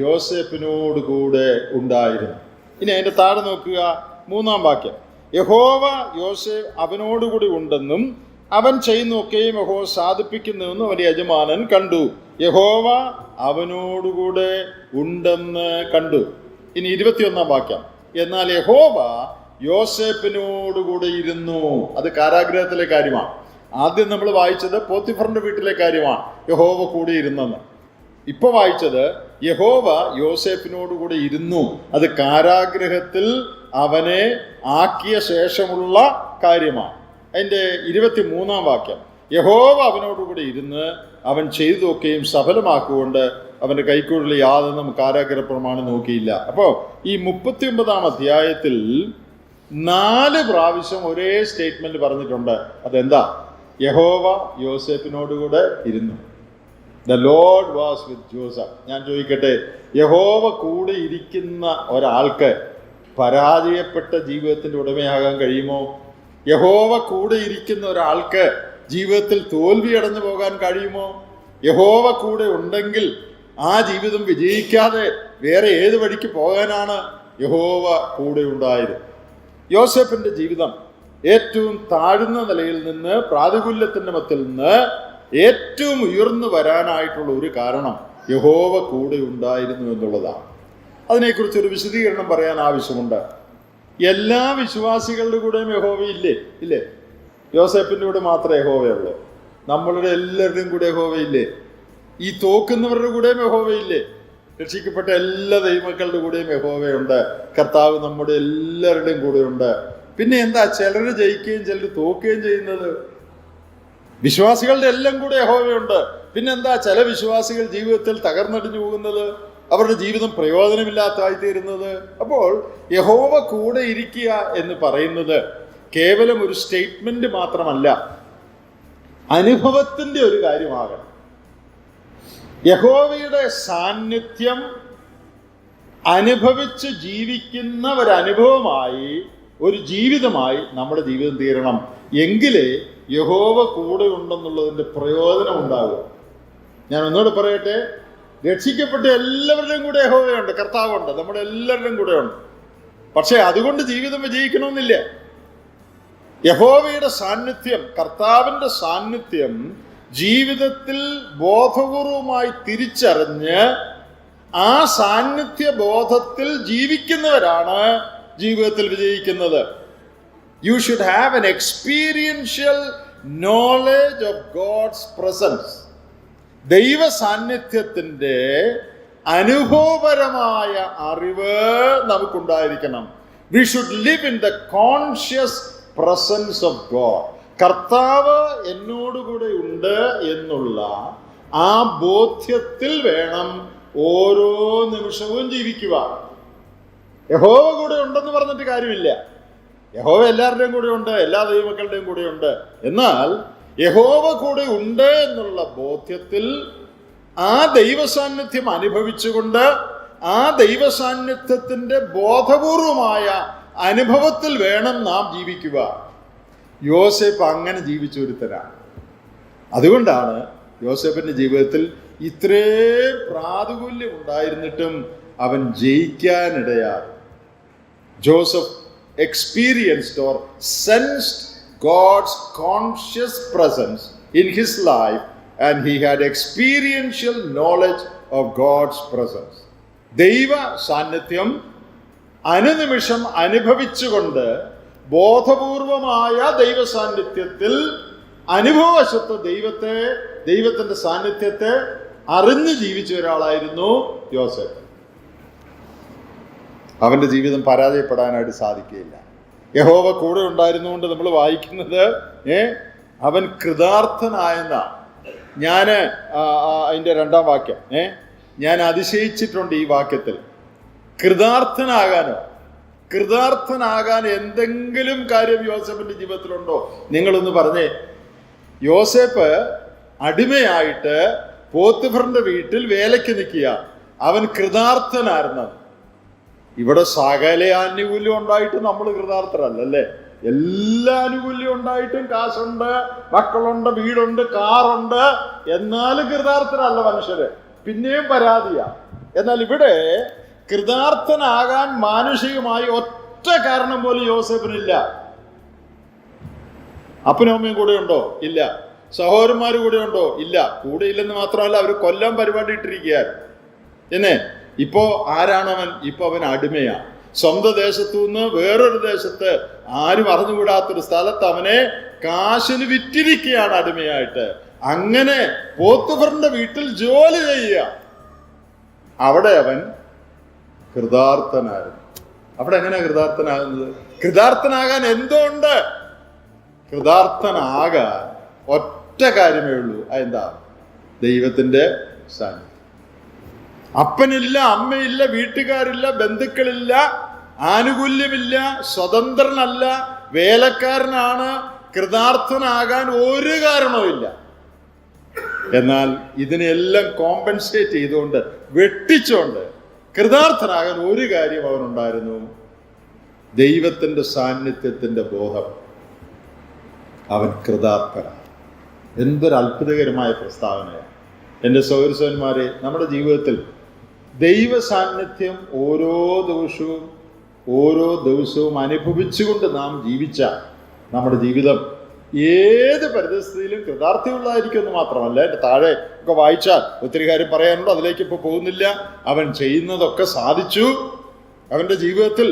A: യോസേഫിനോടുകൂടെ ഉണ്ടായിരുന്നു. ഇനി അതിൻ്റെ താഴെ നോക്കുക, 3-ാം വാക്യം. യഹോവ യോസേഫ് അവനോടുകൂടി ഉണ്ടെന്നും അവൻ ചെയ്യുന്നൊക്കെയും യഹോവ സാധിപ്പിക്കുന്നുവെന്ന് അവന്റെ യജമാനൻ കണ്ടു. യഹോവ അവനോടുകൂടെ ഉണ്ടെന്ന് കണ്ടു. ഇനി 21 വാക്യം. എന്നാൽ യഹോവ യോസേപ്പിനോടുകൂടെ ഇരുന്നു. അത് കാരാഗ്രഹത്തിലെ കാര്യമാണ്. ആദ്യം നമ്മൾ വായിച്ചത് പോത്തിഫറിന്റെ വീട്ടിലെ കാര്യമാണ്, യഹോവ കൂടെ ഇരുന്നെന്ന്. ഇപ്പൊ വായിച്ചത് യഹോവ യോസേപ്പിനോടുകൂടെ ഇരുന്നു. അത് കാരാഗ്രഹത്തിൽ അവനെ ആക്കിയ ശേഷമുള്ള കാര്യമാണ്. അതിൻ്റെ 23 വാക്യം. യഹോവ അവനോടുകൂടി ഇരുന്ന് അവൻ ചെയ്തൊക്കെയും സഫലമാക്കുകൊണ്ട് അവൻ്റെ കൈക്കുള്ളിൽ യാതൊന്നും കാരാഗ്രഹപ്രമാണം നോക്കിയില്ല. അപ്പോൾ ഈ 39 അധ്യായത്തിൽ 4 പ്രാവശ്യം ഒരേ സ്റ്റേറ്റ്മെന്റ് പറഞ്ഞിട്ടുണ്ട്. അതെന്താ? യഹോവ യോസേപ്പിനോടുകൂടെ ഇരുന്നു. The Lord was with Joseph. ഞാൻ ചോദിക്കട്ടെ, യഹോവ കൂടെ ഇരിക്കുന്ന ഒരാൾക്ക് പരാജയപ്പെട്ട ജീവിതത്തിൻ്റെ ഉടമയാകാൻ കഴിയുമോ? യഹോവ കൂടെ ഇരിക്കുന്ന ഒരാൾക്ക് ജീവിതത്തിൽ തോൽവി അടഞ്ഞു പോകാൻ കഴിയുമോ? യഹോവ കൂടെ ഉണ്ടെങ്കിൽ ആ ജീവിതം വിജയിക്കാതെ വേറെ ഏത് വഴിക്ക് പോകാനാണ്? യഹോവ കൂടെ ഉണ്ടായത്. യോസേപ്പിന്റെ ജീവിതം ഏറ്റവും താഴ്ന്ന നിലയിൽ നിന്ന്, പ്രാതികൂല്യത്തിന്റെ മത്തിൽ നിന്ന് ഏറ്റവും ഉയർന്നു വരാനായിട്ടുള്ള ഒരു കാരണം യഹോവ കൂടെ ഉണ്ടായിരുന്നു എന്നുള്ളതാണ്. അതിനെക്കുറിച്ച് ഒരു വിശദീകരണം പറയാൻ ആവശ്യമുണ്ട്. എല്ലാ വിശ്വാസികളുടെ കൂടെയും യഹോവ ഇല്ലേ? യോസേപ്പിന്റെ കൂടെ മാത്രമേ യഹോവയുള്ളൂ? നമ്മളുടെ എല്ലാവരുടെയും കൂടെ യഹോവയില്ലേ? ഈ തോക്കുന്നവരുടെ കൂടെയും യഹോവയില്ലേ? രക്ഷിക്കപ്പെട്ട എല്ലാ ദൈവമക്കളുടെ കൂടെയും യഹോവയുണ്ട്. കർത്താവ് നമ്മുടെ എല്ലാവരുടെയും കൂടെയുണ്ട്. പിന്നെ എന്താ ചിലർ ജയിക്കുകയും ചിലർ തോക്കുകയും ചെയ്യുന്നത്? വിശ്വാസികളുടെ എല്ലാം കൂടെ യഹോവയുണ്ട്. പിന്നെന്താ ചില വിശ്വാസികൾ ജീവിതത്തിൽ തകർന്നടിഞ്ഞു പോകുന്നത്, അവരുടെ ജീവിതം പ്രയോജനമില്ലാത്തതായിത്തീരുന്നത്? അപ്പോൾ യഹോവ കൂടെ ഇരിക്കുക എന്ന് പറയുന്നത് കേവലം ഒരു സ്റ്റേറ്റ്മെന്റ് മാത്രമല്ല, അനുഭവത്തിന്റെ ഒരു കാര്യമാകണം. യഹോവയുടെ സാന്നിധ്യം അനുഭവിച്ച് ജീവിക്കുന്ന ഒരനുഭവമായി, ഒരു ജീവിതമായി നമ്മുടെ ജീവിതം തീരണം. എങ്കിലേ യഹോവ കൂടെ ഉണ്ടെന്നുള്ളതിൻ്റെ പ്രയോജനം ഉണ്ടാകും. ഞാൻ ഒന്നുകൂടെ പറയട്ടെ, രക്ഷിക്കപ്പെട്ട എല്ലാവരുടെയും കൂടെ യഹോവയുണ്ട്, കർത്താവുണ്ട്, നമ്മുടെ എല്ലാവരുടെയും കൂടെ ഉണ്ട്. പക്ഷെ അതുകൊണ്ട് ജീവിതം വിജയിക്കണമെന്നില്ല. യഹോവയുടെ സാന്നിധ്യം, കർത്താവിൻ്റെ സാന്നിധ്യം ജീവിതത്തിൽ ബോധപൂർവമായി തിരിച്ചറിഞ്ഞ് ആ സാന്നിധ്യ ബോധത്തിൽ ജീവിക്കുന്നവരാണ് ജീവിതത്തിൽ വിജയിക്കുന്നത്. You should have an experiential knowledge of God's presence. ദൈവ സാന്നിധ്യത്തിൻ്റെ അനുഭവപരമായ അറിവ് നമുക്കുണ്ടായിരിക്കണം. We should live in the conscious presence of God. കർത്താവ് എന്നോടുകൂടെ ഉണ്ട് എന്നുള്ള ആ ബോധ്യത്തിൽ വേണം ഓരോ നിമിഷവും ജീവിക്കുക. യഹോവ കൂടെ ഉണ്ടെന്ന് പറഞ്ഞിട്ട് കാര്യമില്ല. യഹോവ എല്ലാവരുടെയും കൂടെ ഉണ്ട്, എല്ലാ ദൈവമക്കളുടെയും കൂടെ ഉണ്ട്. എന്നാൽ യഹോവ കൂടെ ഉണ്ട് എന്നുള്ള ബോധ്യത്തിൽ ആ ദൈവസാന്നിധ്യം അനുഭവിച്ചുകൊണ്ട് ആ ദൈവസാന്നിധ്യത്തിൻ്റെ ബോധപൂർവമായ അനുഭവത്തിൽ വേണം നാം ജീവിക്കുക. യോസേപ്പ് അങ്ങനെ ജീവിച്ചൊരുത്തനാണ്. അതുകൊണ്ടാണ് യോസേപ്പിൻ്റെ ജീവിതത്തിൽ ഇത്രയും പ്രാതികൂല്യം ഉണ്ടായിരുന്നിട്ടും അവൻ ജയിക്കാനിടയാകും. Joseph experienced or sensed God's conscious presence in his life, and he had experiential knowledge of God's presence. ദൈവ സാന്നിധ്യം അനുനിമിഷം അനുഭവിച്ചുകൊണ്ട് ബോധപൂർവമായ ദൈവ സാന്നിധ്യത്തിൽ അനുഭവവശത്ത് ദൈവത്തിന്റെ സാന്നിധ്യത്തെ അറിഞ്ഞു ജീവിച്ച ഒരാളായിരുന്നു യോസേഫ്. അവൻ്റെ ജീവിതം പരാജയപ്പെടാനായിട്ട് സാധിക്കുകയില്ല. യഹോവ കൂടെ ഉണ്ടായിരുന്നുകൊണ്ട് നമ്മൾ വായിക്കുന്നത് അവൻ കൃതാർത്ഥനായെന്നാണ്. ഞാൻ അതിൻ്റെ 2-ാം വാക്യം ഞാൻ അതിശയിച്ചിട്ടുണ്ട് ഈ വാക്യത്തിൽ. കൃതാർത്ഥനാകാൻ എന്തെങ്കിലും കാര്യം യോസേപ്പിൻ്റെ ജീവിതത്തിലുണ്ടോ? നിങ്ങളൊന്ന് പറഞ്ഞേ. യോസേപ്പ് അടിമയായിട്ട് പോത്തിഫറിന്റെ വീട്ടിൽ വേലയ്ക്ക് നിൽക്കുക. അവൻ കൃതാർത്ഥനായിരുന്നു. ഇവിടെ സകല ആനുകൂല്യം ഉണ്ടായിട്ട് നമ്മൾ കൃതാർത്ഥരല്ലേ? എല്ലാ ആനുകൂല്യം ഉണ്ടായിട്ടും കാശുണ്ട്, മക്കളുണ്ട്, വീടുണ്ട്, കാറുണ്ട്, എന്നാലും കൃതാർത്ഥരല്ല മനുഷ്യര്. പിന്നെയും പരാതിയാ. എന്നാൽ ഇവിടെ കൃതാർത്ഥനാകാൻ മാനുഷികമായി ഒറ്റ കാരണം പോലും യോസേപ്പിനില്ല. അപ്പനും അമ്മയും കൂടെ ഉണ്ടോ? ഇല്ല. സഹോദരന്മാർ കൂടെ ഉണ്ടോ? ഇല്ല. കൂടെ ഇല്ലെന്ന് മാത്രമല്ല, അവർ കൊല്ലാൻ പരിപാടി ഇട്ടിരിക്കുകയാണ്. എന്നെ ഇപ്പോ ആരാണവൻ? ഇപ്പൊ അവൻ അടിമയാ. സ്വന്തം ദേശത്തു നിന്ന് വേറൊരു ദേശത്ത്, ആരും അറിഞ്ഞുകൂടാത്തൊരു സ്ഥലത്ത് അവനെ കാശിന് വിറ്റിരിക്കുകയാണ് അടിമയായിട്ട്. അങ്ങനെ പോത്തിഫറിന്റെ വീട്ടിൽ ജോലി ചെയ്യുക. അവിടെ അവൻ കൃതാർത്ഥനായിരുന്നു. അവിടെ എങ്ങനെയാ കൃതാർത്ഥനാകുന്നത്? കൃതാർത്ഥനാകാൻ എന്തുകൊണ്ട്? കൃതാർത്ഥനാകാൻ ഒറ്റ കാര്യമേ ഉള്ളൂ. അതെന്താ? ദൈവത്തിന്റെ സാന്നിധ്യം. അപ്പനില്ല, അമ്മയില്ല, വീട്ടുകാരില്ല, ബന്ധുക്കളില്ല, ആനുകൂല്യമില്ല, സ്വതന്ത്രനല്ല, വേലക്കാരനാണ്. കൃതാർത്ഥനാകാൻ ഒരു കാരണവുമില്ല. എന്നാൽ ഇതിനെല്ലാം കോമ്പൻസേറ്റ് ചെയ്തുകൊണ്ട്, വെട്ടിച്ചുകൊണ്ട് കൃതാർത്ഥനാകാൻ ഒരു കാര്യം അവനുണ്ടായിരുന്നു: ദൈവത്തിന്റെ സാന്നിധ്യത്തിന്റെ ബോധം. അവൻ കൃതാർത്ഥനാണ്. എന്തൊരു അത്ഭുതകരമായ പ്രസ്താവനയാണ് എൻ്റെ സഹോദരന്മാരെ. നമ്മുടെ ജീവിതത്തിൽ ദൈവ സാന്നിധ്യം ഓരോ ദിവസവും അനുഭവിച്ചുകൊണ്ട് നാം ജീവിച്ച നമ്മുടെ ജീവിതം ഏത് പരിസ്ഥിതിയിലും കൃതാർത്ഥിയുള്ളതായിരിക്കും എന്ന് മാത്രമല്ല, എൻ്റെ താഴെ ഒക്കെ വായിച്ചാൽ ഒത്തിരി കാര്യം പറയാനുണ്ട്, അതിലേക്ക് ഇപ്പോൾ പോകുന്നില്ല. അവൻ ചെയ്യുന്നതൊക്കെ സാധിച്ചു. അവൻ്റെ ജീവിതത്തിൽ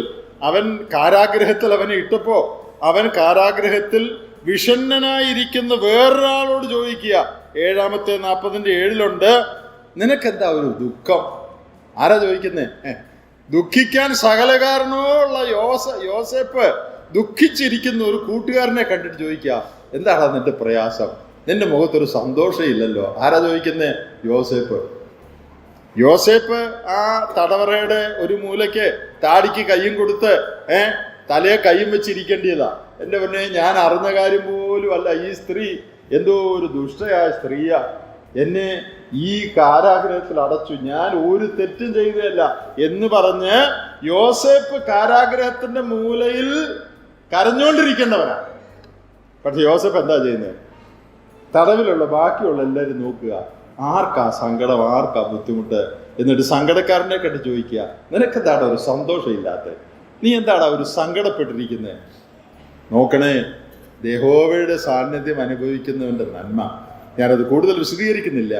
A: അവൻ കാരാഗ്രഹത്തിൽ അവനെ ഇട്ടപ്പോൾ അവൻ കാരാഗ്രഹത്തിൽ വിഷണ്ണനായിരിക്കുന്ന വേറൊരാളോട് ചോദിക്കുക. 7:40 നിനക്കെന്താ ഒരു ദുഃഖം? ആരാ ചോദിക്കുന്നേ? ദുഃഖിക്കാൻ സകല കാരണമുള്ള യോസേപ്പ് ദുഃഖിച്ചിരിക്കുന്ന ഒരു കൂട്ടുകാരനെ കണ്ടിട്ട് ചോദിക്കുക, എന്താണ് നിന്റെ പ്രയാസം? നിന്റെ മുഖത്തൊരു സന്തോഷമില്ലല്ലോ. ആരാ ചോദിക്കുന്നേ? യോസേപ്പ് ആ തടവറയുടെ ഒരു മൂലയ്ക്ക് താടിക്ക് കയ്യും കൊടുത്ത് തലയെ കയ്യും വെച്ചിരിക്കേണ്ടിയതാ. എൻ്റെ പൊന്നെ, ഞാൻ അറിഞ്ഞ കാര്യം പോലും അല്ല. ഈ സ്ത്രീ എന്തോ ഒരു ദുഷ്ടയായ സ്ത്രീയാ. എന്നെ ഈ കാരാഗ്രഹത്തിൽ അടച്ചു, ഞാൻ ഒരു തെറ്റും ചെയ്തതല്ല എന്ന് പറഞ്ഞ് യോസേപ്പ് കാരാഗ്രഹത്തിന്റെ മൂലയിൽ കരഞ്ഞുകൊണ്ടിരിക്കേണ്ടവനാണ്. പക്ഷെ യോസേപ്പ് എന്താ ചെയ്യുന്നത്? തടവിലുള്ള ബാക്കിയുള്ള എല്ലാവരും നോക്കുക, ആർക്കാ സങ്കടം, ആർക്കാ ബുദ്ധിമുട്ട്, എന്നിട്ട് സങ്കടക്കാരനെ കണ്ട് ചോദിക്കുക, നിനക്കെന്താടാ ഒരു സന്തോഷമില്ലാത്ത? നീ എന്താടാ ഒരു സങ്കടപ്പെട്ടിരിക്കുന്നത്? നോക്കണേ, യഹോവയുടെ സാന്നിധ്യം അനുഭവിക്കുന്നവൻ്റെ നന്മ. ഞാനത് കൂടുതൽ വിശദീകരിക്കുന്നില്ല.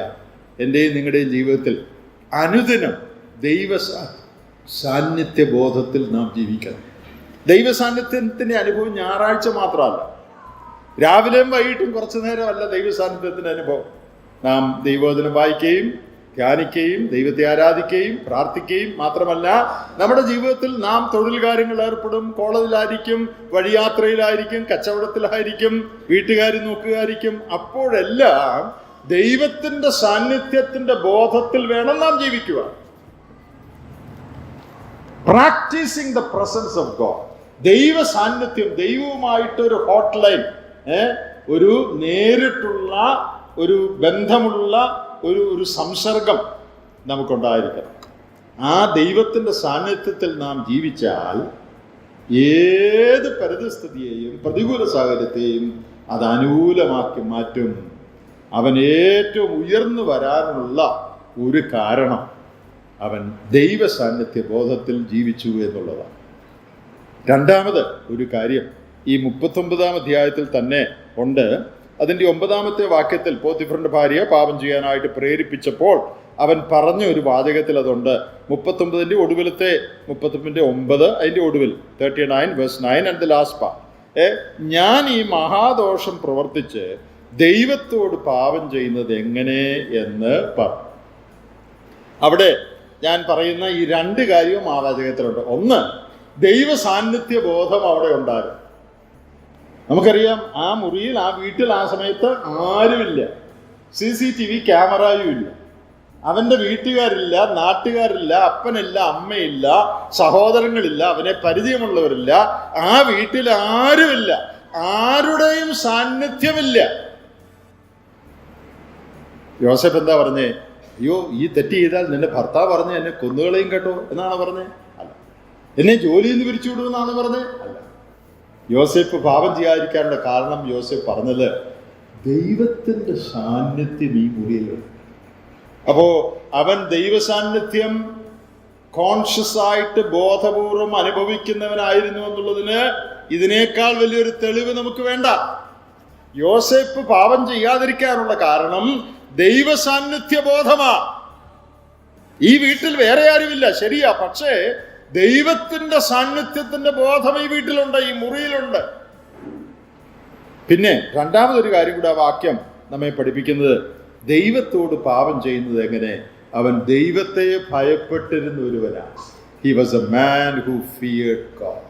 A: എൻ്റെയും നിങ്ങളുടെയും ജീവിതത്തിൽ അനുദിനം ദൈവ സാന്നിധ്യ ബോധത്തിൽ നാം ജീവിക്കണം. ദൈവ സാന്നിധ്യത്തിൻ്റെ അനുഭവം ഞായറാഴ്ച മാത്രമല്ല, രാവിലെയും വൈകിട്ടും കുറച്ചു നേരമല്ല ദൈവ സാന്നിധ്യത്തിൻ്റെ അനുഭവം. നാം ദൈവവചനം വായിക്കുകയും ധ്യാനിക്കുകയും ദൈവത്തെ ആരാധിക്കുകയും പ്രാർത്ഥിക്കുകയും മാത്രമല്ല, നമ്മുടെ ജീവിതത്തിൽ നാം തൊഴിൽ കാര്യങ്ങൾ ഏർപ്പെടും. കോളേജിലായിരിക്കും, വഴിയാത്രയിലായിരിക്കും, കച്ചവടത്തിലായിരിക്കും, വീട്ടുകാരി നോക്കുകയായിരിക്കും. അപ്പോഴെല്ലാം ദൈവത്തിന്റെ സാന്നിധ്യത്തിന്റെ ബോധത്തിൽ വേണം നാം ജീവിക്കുക. Practising the presence of God. ദൈവ സാന്നിധ്യം, ദൈവവുമായിട്ടൊരു ഹോട്ട് ലൈൻ, ഒരു നേരിട്ടുള്ള ഒരു ബന്ധമുള്ള ഒരു സംസർഗം നമുക്കുണ്ടായിരിക്കണം. ആ ദൈവത്തിൻ്റെ സാന്നിധ്യത്തിൽ നാം ജീവിച്ചാൽ ഏത് പരിതസ്ഥിതിയെയും പ്രതികൂല സാഹചര്യത്തെയും അത് അനുകൂലമാക്കി മാറ്റും. അവൻ ഏറ്റവും ഉയർന്നു വരാനുള്ള ഒരു കാരണം അവൻ ദൈവ സാന്നിധ്യ ബോധത്തിൽ ജീവിച്ചു എന്നുള്ളതാണ്. രണ്ടാമത് ഒരു കാര്യം ഈ 39-ാം അധ്യായത്തിൽ തന്നെ ഉണ്ട്. അതിൻ്റെ 9-ാമത്തെ വാക്യത്തിൽ പോത്തിഫറിന്റെ ഭാര്യയെ പാപം ചെയ്യാനായിട്ട് പ്രേരിപ്പിച്ചപ്പോൾ അവൻ പറഞ്ഞ ഒരു വാചകത്തിൽ അതുണ്ട്. 39-ന്റെ ഒടുവിലത്തെ 39-9 അതിൻ്റെ ഒടുവിൽ 39 verse 9 and the last part. ഞാൻ ഈ മഹാദോഷം പ്രവർത്തിച്ച് ദൈവത്തോട് പാപം ചെയ്യുന്നത് എങ്ങനെ എന്ന് പറഞ്ഞു. അവിടെ ഞാൻ പറയുന്ന ഈ രണ്ട് കാര്യവും ആ വാചകത്തിലുണ്ട്. ഒന്ന്, ദൈവ സാന്നിധ്യ ബോധം അവിടെ ഉണ്ടായിരുന്നു. നമുക്കറിയാം, ആ മുറിയിൽ, ആ വീട്ടിൽ ആ സമയത്ത് ആരുമില്ല, CCTV ക്യാമറയും ഇല്ല, അവൻ്റെ വീട്ടുകാരില്ല, നാട്ടുകാരില്ല, അപ്പനില്ല, അമ്മയില്ല, സഹോദരങ്ങളില്ല, അവനെ പരിചയമുള്ളവരില്ല, ആ വീട്ടിൽ ആരുമില്ല, ആരുടെയും സാന്നിധ്യമില്ല. യോസേഫ് എന്താ പറഞ്ഞേ? അയ്യോ, ഈ തെറ്റ് ചെയ്താൽ നിന്റെ ഭർത്താവ് പറഞ്ഞ് എന്നെ കൊന്നുകളയും കേട്ടോ എന്നാണ് പറഞ്ഞേ? അല്ല. എന്നെ ജോലിയിൽ നിന്ന് പിരിച്ചുവിടുമെന്നാണ് പറഞ്ഞേ? അല്ല. യോസേഫ് പാപം ചെയ്യാതിരിക്കാനുള്ള കാരണം യോസേഫ് പറഞ്ഞത് ദൈവത്തിൻ്റെ സാന്നിധ്യം ഈ മുറിയിലുണ്ട്. അപ്പോൾ അവൻ ദൈവ സാന്നിധ്യം കോൺഷ്യസ് ആയിട്ട് ബോധപൂർവം അനുഭവിക്കുന്നവനായിരുന്നു എന്നുള്ളതിന് ഇതിനേക്കാൾ വലിയൊരു തെളിവ് നമുക്ക് വേണ്ട. യോസേപ്പ് പാപം ചെയ്യാതിരിക്കാനുള്ള കാരണം ദൈവ സാന്നിധ്യ ബോധമാ. ഈ വീട്ടിൽ വേറെ ആരുമില്ല, ശരിയാ, പക്ഷേ ദൈവത്തിന്റെ സാന്നിധ്യത്തിന്റെ ബോധം ഈ വീട്ടിലുണ്ട്, ഈ മുറിയിലുണ്ട്. പിന്നെ രണ്ടാമതൊരു കാര്യം കൂടെ ആ വാക്യം നമ്മെ പഠിപ്പിക്കുന്നത്, ദൈവത്തോട് പാപം ചെയ്യുന്നത് എങ്ങനെ? അവൻ ദൈവത്തെ ഭയപ്പെട്ടിരുന്ന ഒരുവനാണ്. He was a man who feared God.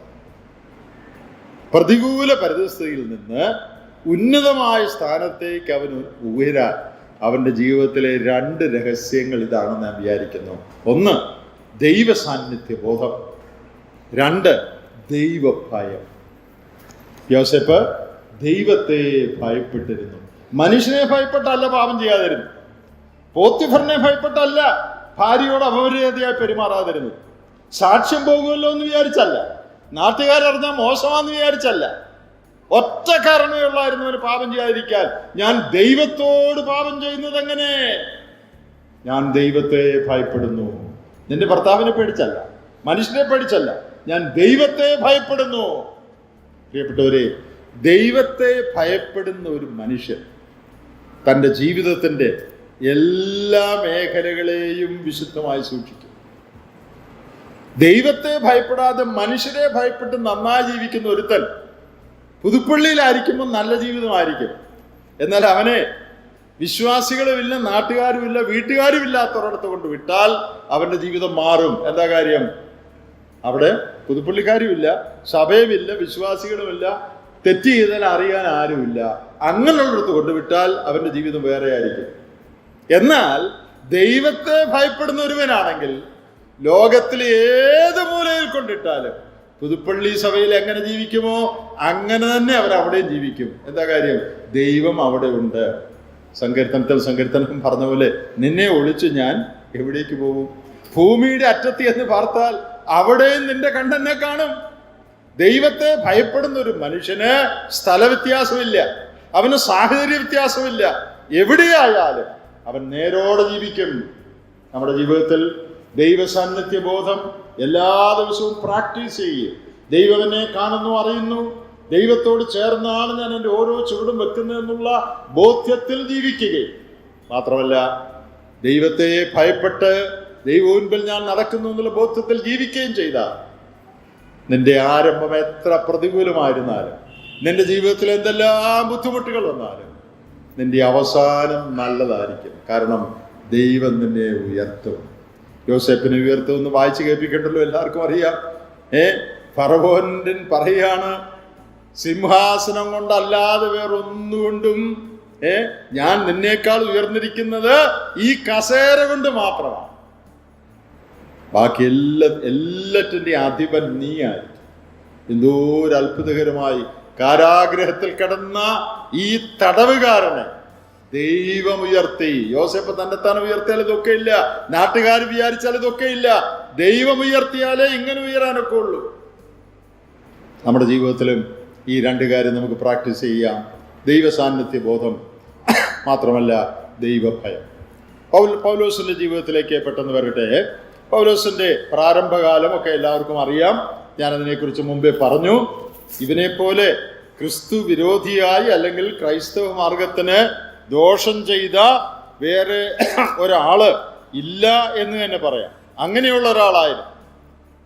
A: പ്രതികൂല പരിതസ്ഥിതിയിൽ നിന്ന് ഉന്നതമായ സ്ഥാനത്തേക്ക് അവൻ ഉയരാൻ അവൻ്റെ ജീവിതത്തിലെ 2 രഹസ്യങ്ങൾ ഇതാണെന്ന് ഞാൻ വിചാരിക്കുന്നു. 1, ദൈവ സാന്നിധ്യ ബോധം. 2, ദൈവഭയം. യോസേപ്പ് ദൈവത്തെ ഭയപ്പെട്ടിരുന്നു. മനുഷ്യനെ ഭയപ്പെട്ടല്ല പാപം ചെയ്യാതിരുന്നു. പോത്തിഫറിനെ ഭയപ്പെട്ടല്ല ഭാര്യയോട് അപമര്യാദയായി പെരുമാറാതിരുന്നു. സാക്ഷ്യം പോകുമല്ലോ എന്ന് വിചാരിച്ചല്ല, നാട്ടുകാരറിഞ്ഞാൽ മോശമാണെന്ന് വിചാരിച്ചല്ല. ഒറ്റ കാരണമേ ഉള്ളായിരുന്നു അവന് പാപം ചെയ്യാതിരിക്കാൻ. ഞാൻ ദൈവത്തോട് പാപം ചെയ്യുന്നത് എങ്ങനെ? ഞാൻ ദൈവത്തെ ഭയപ്പെടുന്നു. നിന്റെ ഭർത്താവിനെ പേടിച്ചല്ല, മനുഷ്യനെ പേടിച്ചല്ല, ഞാൻ ദൈവത്തെ ഭയപ്പെടുന്നു. പ്രിയപ്പെട്ടവരെ, ദൈവത്തെ ഭയപ്പെടുന്ന ഒരു മനുഷ്യൻ തൻ്റെ ജീവിതത്തിൻ്റെ എല്ലാ മേഖലകളെയും വിശുദ്ധമായി സൂക്ഷിക്കും. ദൈവത്തെ ഭയപ്പെടാതെ മനുഷ്യരെ ഭയപ്പെട്ട് നന്നായി ജീവിക്കുന്ന ഒരുത്തൻ പുതുപ്പള്ളിയിലായിരിക്കുമ്പോൾ നല്ല ജീവിതമായിരിക്കും. എന്നാൽ അവനെ വിശ്വാസികളുമില്ല, നാട്ടുകാരുമില്ല, വീട്ടുകാരും ഇല്ലാത്തവരടുത്ത് കൊണ്ട് വിട്ടാൽ അവൻ്റെ ജീവിതം മാറും. എന്താ കാര്യം? അവിടെ പുതുപ്പള്ളിക്കാരുമില്ല, സഭയുമില്ല, വിശ്വാസികളുമില്ല, തെറ്റ് ചെയ്താൽ അറിയാൻ ആരുമില്ല. അങ്ങനെയുള്ളിടത്ത് കൊണ്ടുവിട്ടാൽ അവൻ്റെ ജീവിതം വേറെ ആയിരിക്കും. എന്നാൽ ദൈവത്തെ ഭയപ്പെടുന്ന ഒരുവനാണെങ്കിൽ ലോകത്തിലെ ഏത് മൂലയിൽ കൊണ്ടിട്ടാലും പുതുപ്പള്ളി സഭയിൽ എങ്ങനെ ജീവിക്കുമോ അങ്ങനെ തന്നെ അവരവിടെയും ജീവിക്കും. എന്താ കാര്യം? ദൈവം അവിടെ ഉണ്ട്. സങ്കീർത്തനം പറഞ്ഞ പോലെ, നിന്നെ ഒളിച്ച് ഞാൻ എവിടേക്ക് പോകും? ഭൂമിയുടെ അറ്റത്ത് എന്ന് പാർത്താൽ അവിടെയും നിന്റെ കണ്ണെന്നെ കാണും. ദൈവത്തെ ഭയപ്പെടുന്ന ഒരു മനുഷ്യന് സ്ഥലവ്യത്യാസമില്ല, അവന് സാഹചര്യ വ്യത്യാസമില്ല. എവിടെയായാലും അവൻ നേരോടെ ജീവിക്കും. നമ്മുടെ ജീവിതത്തിൽ ദൈവ സാന്നിധ്യ ബോധം എല്ലാ ദിവസവും പ്രാക്ടീസ് ചെയ്യും. ദൈവം എന്നെ കാണുന്നു, അറിയുന്നു, ദൈവത്തോട് ചേർന്നാണ് ഞാൻ എൻ്റെ ഓരോ ചുവടും വെക്കുന്നതെന്നുള്ള ബോധ്യത്തിൽ ജീവിക്കുകയും മാത്രമല്ല, ദൈവത്തെ ഭയപ്പെട്ട് ദൈവമുൻപിൽ ഞാൻ നടക്കുന്നു എന്നുള്ള ബോധ്യത്തിൽ ജീവിക്കുകയും ചെയ്താൽ നിന്റെ ആരംഭം എത്ര പ്രതികൂലമായിരുന്നാലും, നിന്റെ ജീവിതത്തിൽ എന്തെല്ലാം ബുദ്ധിമുട്ടുകൾ വന്നാലും നിന്റെ അവസാനം നല്ലതായിരിക്കും. കാരണം ദൈവം നിന്നെ ഉയർത്തും. യോസേപ്പിനെ ഉയർത്തുമെന്ന് വായിച്ച് കേൾപ്പിക്കണ്ടല്ലോ, എല്ലാവർക്കും അറിയാം. ഫറവോൻ പറയാണ്, സിംഹാസനം കൊണ്ടല്ലാതെ വേറൊന്നുകൊണ്ടും ഞാൻ നിന്നേക്കാൾ ഉയർന്നിരിക്കുന്നത് ഈ കസേര കൊണ്ട് മാത്രമാണ്. ബാക്കി എല്ലാറ്റിൻ്റെ അധിപൻ നീയായിരിക്കും. എന്തോ ഒരു അത്ഭുതകരമായി കാരാഗ്രഹത്തിൽ കിടന്ന ഈ തടവുകാരനെ ദൈവം ഉയർത്തി. യോസേപ്പ് തന്നെത്താൻ ഉയർത്തിയാൽ ഇതൊക്കെ ഇല്ല, നാട്ടുകാർ വിചാരിച്ചാൽ ഇതൊക്കെ ഇല്ല. ദൈവം ഉയർത്തിയാലേ ഇങ്ങനെ ഉയരാനൊക്കെ ഉള്ളൂ. നമ്മുടെ ജീവിതത്തിലും ഈ 2 കാര്യം നമുക്ക് പ്രാക്ടീസ് ചെയ്യാം. ദൈവ സാന്നിധ്യ ബോധം, മാത്രമല്ല ദൈവഭയം. പൗലോസിന്റെ ജീവിതത്തിലേക്ക് പെട്ടെന്ന് വരട്ടെ. പൗലോസിന്റെ പ്രാരംഭകാലമൊക്കെ എല്ലാവർക്കും അറിയാം. ഞാനതിനെക്കുറിച്ച് മുമ്പേ പറഞ്ഞു. ഇവനെപ്പോലെ ക്രിസ്തു വിരോധിയായി അല്ലെങ്കിൽ ക്രൈസ്തവ മാർഗത്തിന് ദോഷം ചെയ്ത വേറെ ഒരാള് ഇല്ല എന്ന് തന്നെ പറയാം. അങ്ങനെയുള്ള ഒരാളായിരുന്നു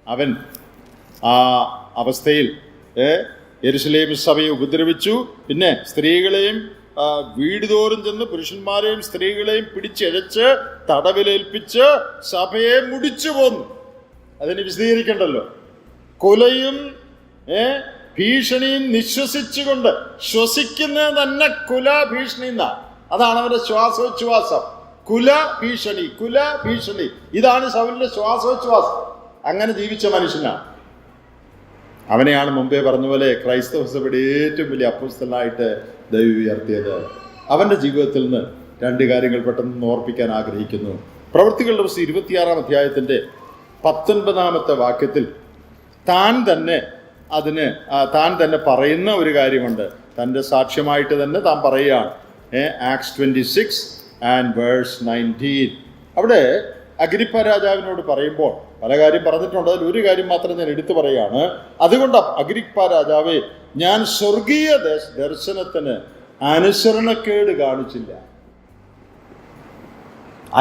A: അവൻ. ആ അവസ്ഥയിൽ യെരുശലേം സഭയെ ഉപദ്രവിച്ചു. പിന്നെ സ്ത്രീകളെയും വീട് തോറും ചെന്ന് പുരുഷന്മാരെയും സ്ത്രീകളെയും പിടിച്ചഴച്ച് തടവിലേൽപ്പിച്ച് സഭയെ മുടിച്ചു പോന്നു. അതിന് വിശദീകരിക്കണ്ടല്ലോ. കൊലയും ഭീഷണിയും നിശ്വസിച്ചുകൊണ്ട്, ശ്വസിക്കുന്നത് തന്നെ കുല ഭീഷണി എന്നാണ്. അതാണ് അവന്റെ ശ്വാസോച്ഛ്വാസം. കുല ഭീഷണി, കുല ഭീഷണി, ഇതാണ് ശൗലിന്റെ ശ്വാസോച്ഛ്വാസം. അങ്ങനെ ജീവിച്ച മനുഷ്യനാണ്. അവനെയാണ് മുമ്പേ പറഞ്ഞ പോലെ ക്രൈസ്തവ സഭയുടെ ഏറ്റവും വലിയ അപ്പോസ്തലനായിട്ട് ദൈവം ഉയർത്തിയത്. അവന്റെ ജീവിതത്തിൽ നിന്ന് 2 കാര്യങ്ങൾ പെട്ടെന്ന് ഓർപ്പിക്കാൻ ആഗ്രഹിക്കുന്നു. പ്രവൃത്തികളുടെ പുസ്തകം 26-ാം അധ്യായത്തിന്റെ 19-ാമത്തെ വാക്യത്തിൽ താൻ തന്നെ പറയുന്ന ഒരു കാര്യമുണ്ട്. തൻ്റെ സാക്ഷ്യമായിട്ട് തന്നെ താൻ പറയുകയാണ്. ആക്ട്സ് 26:19. അവിടെ അഗ്രിപ്പ രാജാവിനോട് പറയുമ്പോൾ പല കാര്യം പറഞ്ഞിട്ടുണ്ട്. അതിൽ ഒരു കാര്യം മാത്രം ഞാൻ എടുത്തു പറയുകയാണ്. അതുകൊണ്ട് അഗ്രിപ്പ രാജാവേ, ഞാൻ സ്വർഗീയ ദർശനത്തിന് അനുസരണക്കേട് കാണിച്ചില്ല.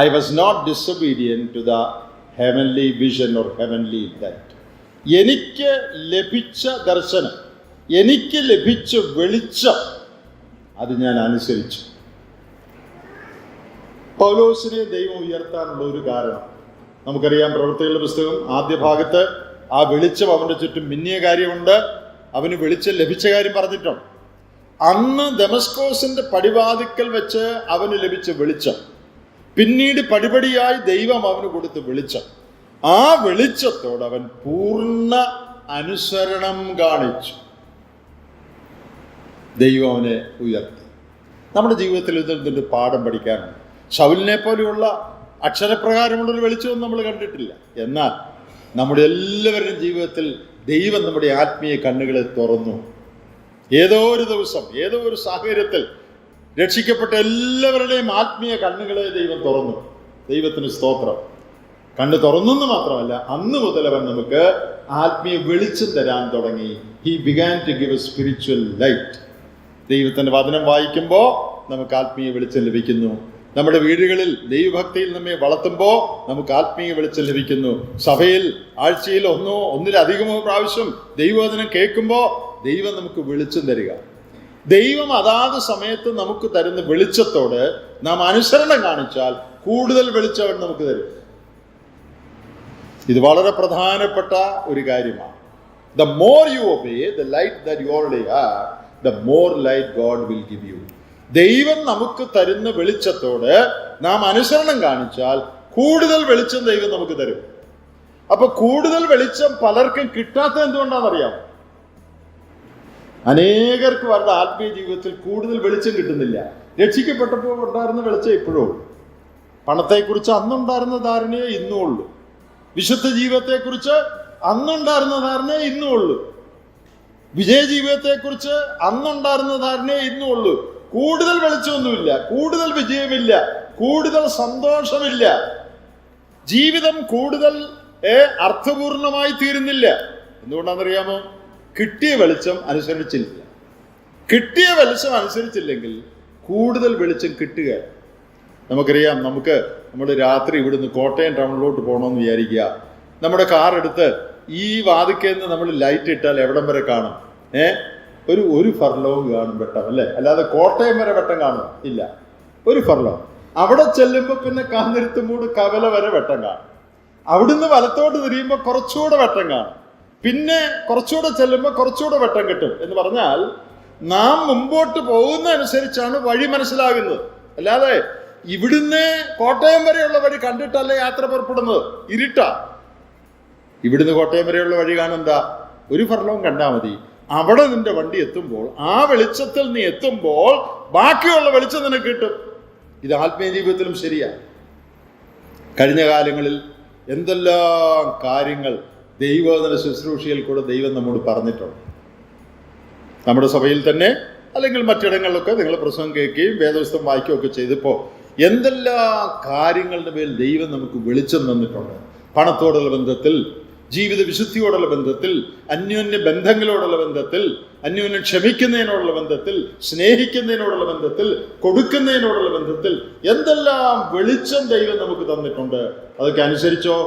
A: I was not disobedient to the heavenly vision or heavenly light. എനിക്ക് ലഭിച്ച ദർശനം, എനിക്ക് ലഭിച്ച വെളിച്ചം, അത് ഞാൻ അനുസരിച്ചു. പൗലോസിനെ ദൈവം ഉയർത്താനുള്ള ഒരു കാരണം നമുക്കറിയാം. പ്രവൃത്തികളുടെ പുസ്തകം ആദ്യ ഭാഗത്ത് ആ വെളിച്ചം അവൻ്റെ ചുറ്റും മിന്നിയ കാര്യമുണ്ട്. അവന് വെളിച്ചം ലഭിച്ച കാര്യം പറഞ്ഞിട്ടുണ്ട്. അന്ന് ദമസ്കോസിന്റെ പടിവാതിക്കൽ വെച്ച് അവന് ലഭിച്ച വെളിച്ചം, പിന്നീട് പടിപടിയായി ദൈവം അവന് കൊടുത്ത വെളിച്ചം, ആ വെളിച്ചത്തോട് അവൻ പൂർണ്ണ അനുസരണം കാണിച്ചു. ദൈവം അവനെ ഉയർത്തി. നമ്മുടെ ജീവിതത്തിൽ ഇതിൻ്റെ പാഠം പഠിക്കാനുണ്ട്. ശൗലിനെ പോലെയുള്ള അക്ഷരപ്രകാരമുള്ളൊരു വെളിച്ചമൊന്നും നമ്മൾ കണ്ടിട്ടില്ല. എന്നാൽ നമ്മുടെ എല്ലാവരുടെയും ജീവിതത്തിൽ ദൈവം നമ്മുടെ ആത്മീയ കണ്ണുകളെ തുറന്നു. ഏതോ ഒരു ദിവസം, ഏതോ ഒരു സാഹചര്യത്തിൽ രക്ഷിക്കപ്പെട്ട എല്ലാവരുടെയും ആത്മീയ കണ്ണുകളെ ദൈവം തുറന്നു. ദൈവത്തിന് സ്തോത്രം. കണ്ണ് തുറന്നെന്ന് മാത്രമല്ല, അന്ന് മുതൽ അവൻ നമുക്ക് ആത്മീയ വെളിച്ചം തരാൻ തുടങ്ങി. He began to give a spiritual light. ദൈവത്തിൻ്റെ വചനം വായിക്കുമ്പോൾ നമുക്ക് ആത്മീയ വെളിച്ചം ലഭിക്കുന്നു. നമ്മുടെ വീടുകളിൽ ദൈവഭക്തിയിൽ നമ്മെ വളർത്തുമ്പോൾ നമുക്ക് ആത്മീയ വെളിച്ചം ലഭിക്കുന്നു. സഭയിൽ ആഴ്ചയിൽ ഒന്നിലധികമോ പ്രാവശ്യം ദൈവവചനം കേൾക്കുമ്പോൾ ദൈവം നമുക്ക് വെളിച്ചം തരിക. ദൈവം അതാത് സമയത്ത് നമുക്ക് തരുന്ന വെളിച്ചത്തോട് നാം അനുസരണം കാണിച്ചാൽ കൂടുതൽ വെളിച്ചം അവൻ നമുക്ക് തരും. ഇത് വളരെ പ്രധാനപ്പെട്ട ഒരു കാര്യമാണ്. The more you obey the light that you already have, the more light God will give you. ദൈവം നമുക്ക് തരുന്ന വെളിച്ചത്തോട് നാം അനുസരണം കാണിച്ചാൽ കൂടുതൽ വെളിച്ചം ദൈവം നമുക്ക് തരും. അപ്പൊ കൂടുതൽ വെളിച്ചം പലർക്കും കിട്ടാത്ത എന്തുകൊണ്ടാണെന്നറിയാം? അനേകർക്ക് അവരുടെ ആത്മീയ ജീവിതത്തിൽ കൂടുതൽ വെളിച്ചം കിട്ടുന്നില്ല. രക്ഷിക്കപ്പെട്ടപ്പോൾ ഉണ്ടായിരുന്ന വെളിച്ചം ഇപ്പോഴും ഉള്ളൂ. പണത്തെക്കുറിച്ച് അന്നുണ്ടായിരുന്ന ധാരണയെ ഇന്നും ഉള്ളൂ. വിശുദ്ധ ജീവിതത്തെക്കുറിച്ച് അന്നുണ്ടായിരുന്ന ധാരണയെ ഇന്നും ഉള്ളൂ. വിജയ ജീവിതത്തെക്കുറിച്ച് അന്നുണ്ടായിരുന്ന ധാരണയെ ഇന്നും ഉള്ളൂ. കൂടുതൽ വെളിച്ചമൊന്നുമില്ല, കൂടുതൽ വിജയമില്ല, കൂടുതൽ സന്തോഷമില്ല. ജീവിതം കൂടുതൽ അർത്ഥപൂർണമായി തീരുന്നില്ല. എന്തുകൊണ്ടാണെന്നറിയാമോ? കിട്ടിയ വെളിച്ചം അനുസരിച്ചില്ല. കിട്ടിയ വെളിച്ചം അനുസരിച്ചില്ലെങ്കിൽ കൂടുതൽ വെളിച്ചം കിട്ടുക. നമുക്കറിയാം, നമ്മൾ രാത്രി ഇവിടുന്ന് കോട്ടയം ടൗണിലോട്ട് പോകണമെന്ന് വിചാരിക്കുക. നമ്മുടെ കാർ എടുത്ത് ഈ വാതിക്കൽ നമ്മൾ ലൈറ്റ് ഇട്ടാൽ എവിടം വരെ കാണും? ഒരു ഫർലോങ് കാണും വെട്ടം, അല്ലേ? അല്ലാതെ കോട്ടയം വരെ വെട്ടം കാണും ഇല്ല. ഒരു ഫർലോങ്. അവിടെ ചെല്ലുമ്പോൾ പിന്നെ കാന്നിരുത്തുമൂട് കവല വരെ വെട്ടം കാണും. അവിടുന്ന് വലത്തോട്ട് തിരിയുമ്പോൾ കുറച്ചുകൂടെ വെട്ടം കാണും. പിന്നെ കുറച്ചുകൂടെ ചെല്ലുമ്പോൾ കുറച്ചുകൂടെ വെട്ടം കിട്ടും. എന്ന് പറഞ്ഞാൽ നാം മുമ്പോട്ട് പോകുന്ന അനുസരിച്ചാണ് വഴി മനസ്സിലാകുന്നത്. അല്ലാതെ ഇവിടുന്ന് കോട്ടയം വരെയുള്ള വഴി കണ്ടിട്ടല്ല യാത്ര പുറപ്പെടുന്നത്. ഇരുട്ടാ. ഇവിടുന്ന് കോട്ടയം വരെയുള്ള വഴി കാണുഎന്താ? ഒരു ഫർലോങ് കണ്ടാൽ മതി. അവിടെ നിന്റെ വണ്ടി എത്തുമ്പോൾ, ആ വെളിച്ചത്തിൽ നീ എത്തുമ്പോൾ ബാക്കിയുള്ള വെളിച്ചം നിനക്ക് കിട്ടും. ഇത് ആത്മീയ ജീവിതത്തിലും ശരിയാണ്. കഴിഞ്ഞ കാലങ്ങളിൽ എന്തെല്ലാം കാര്യങ്ങൾ ദൈവവചന ശുശ്രൂഷയിൽ കൂടെ ദൈവം നമ്മോട് പറഞ്ഞിട്ടുണ്ട്. നമ്മുടെ സഭയിൽ തന്നെ അല്ലെങ്കിൽ മറ്റിടങ്ങളിലൊക്കെ നിങ്ങൾ പ്രസംഗം കേൾക്കുകയും വേദപുസ്തകം വായിക്കുകയൊക്കെ ചെയ്തപ്പോൾ എന്തെല്ലാം കാര്യങ്ങളുടെ മേൽ ദൈവം നമുക്ക് വെളിച്ചം തന്നിട്ടുണ്ട്. പണത്തോടുള്ള ബന്ധത്തിൽ, ജീവിത വിശുദ്ധിയോടുള്ള ബന്ധത്തിൽ, അന്യോന്യ ബന്ധങ്ങളോടുള്ള ബന്ധത്തിൽ, അന്യോന്യം ക്ഷമിക്കുന്നതിനോടുള്ള ബന്ധത്തിൽ, സ്നേഹിക്കുന്നതിനോടുള്ള ബന്ധത്തിൽ, കൊടുക്കുന്നതിനോടുള്ള ബന്ധത്തിൽ എന്തെല്ലാം വെളിച്ചം ദൈവം നമുക്ക് തന്നിട്ടുണ്ട്. അതൊക്കെ അനുസരിച്ചോ?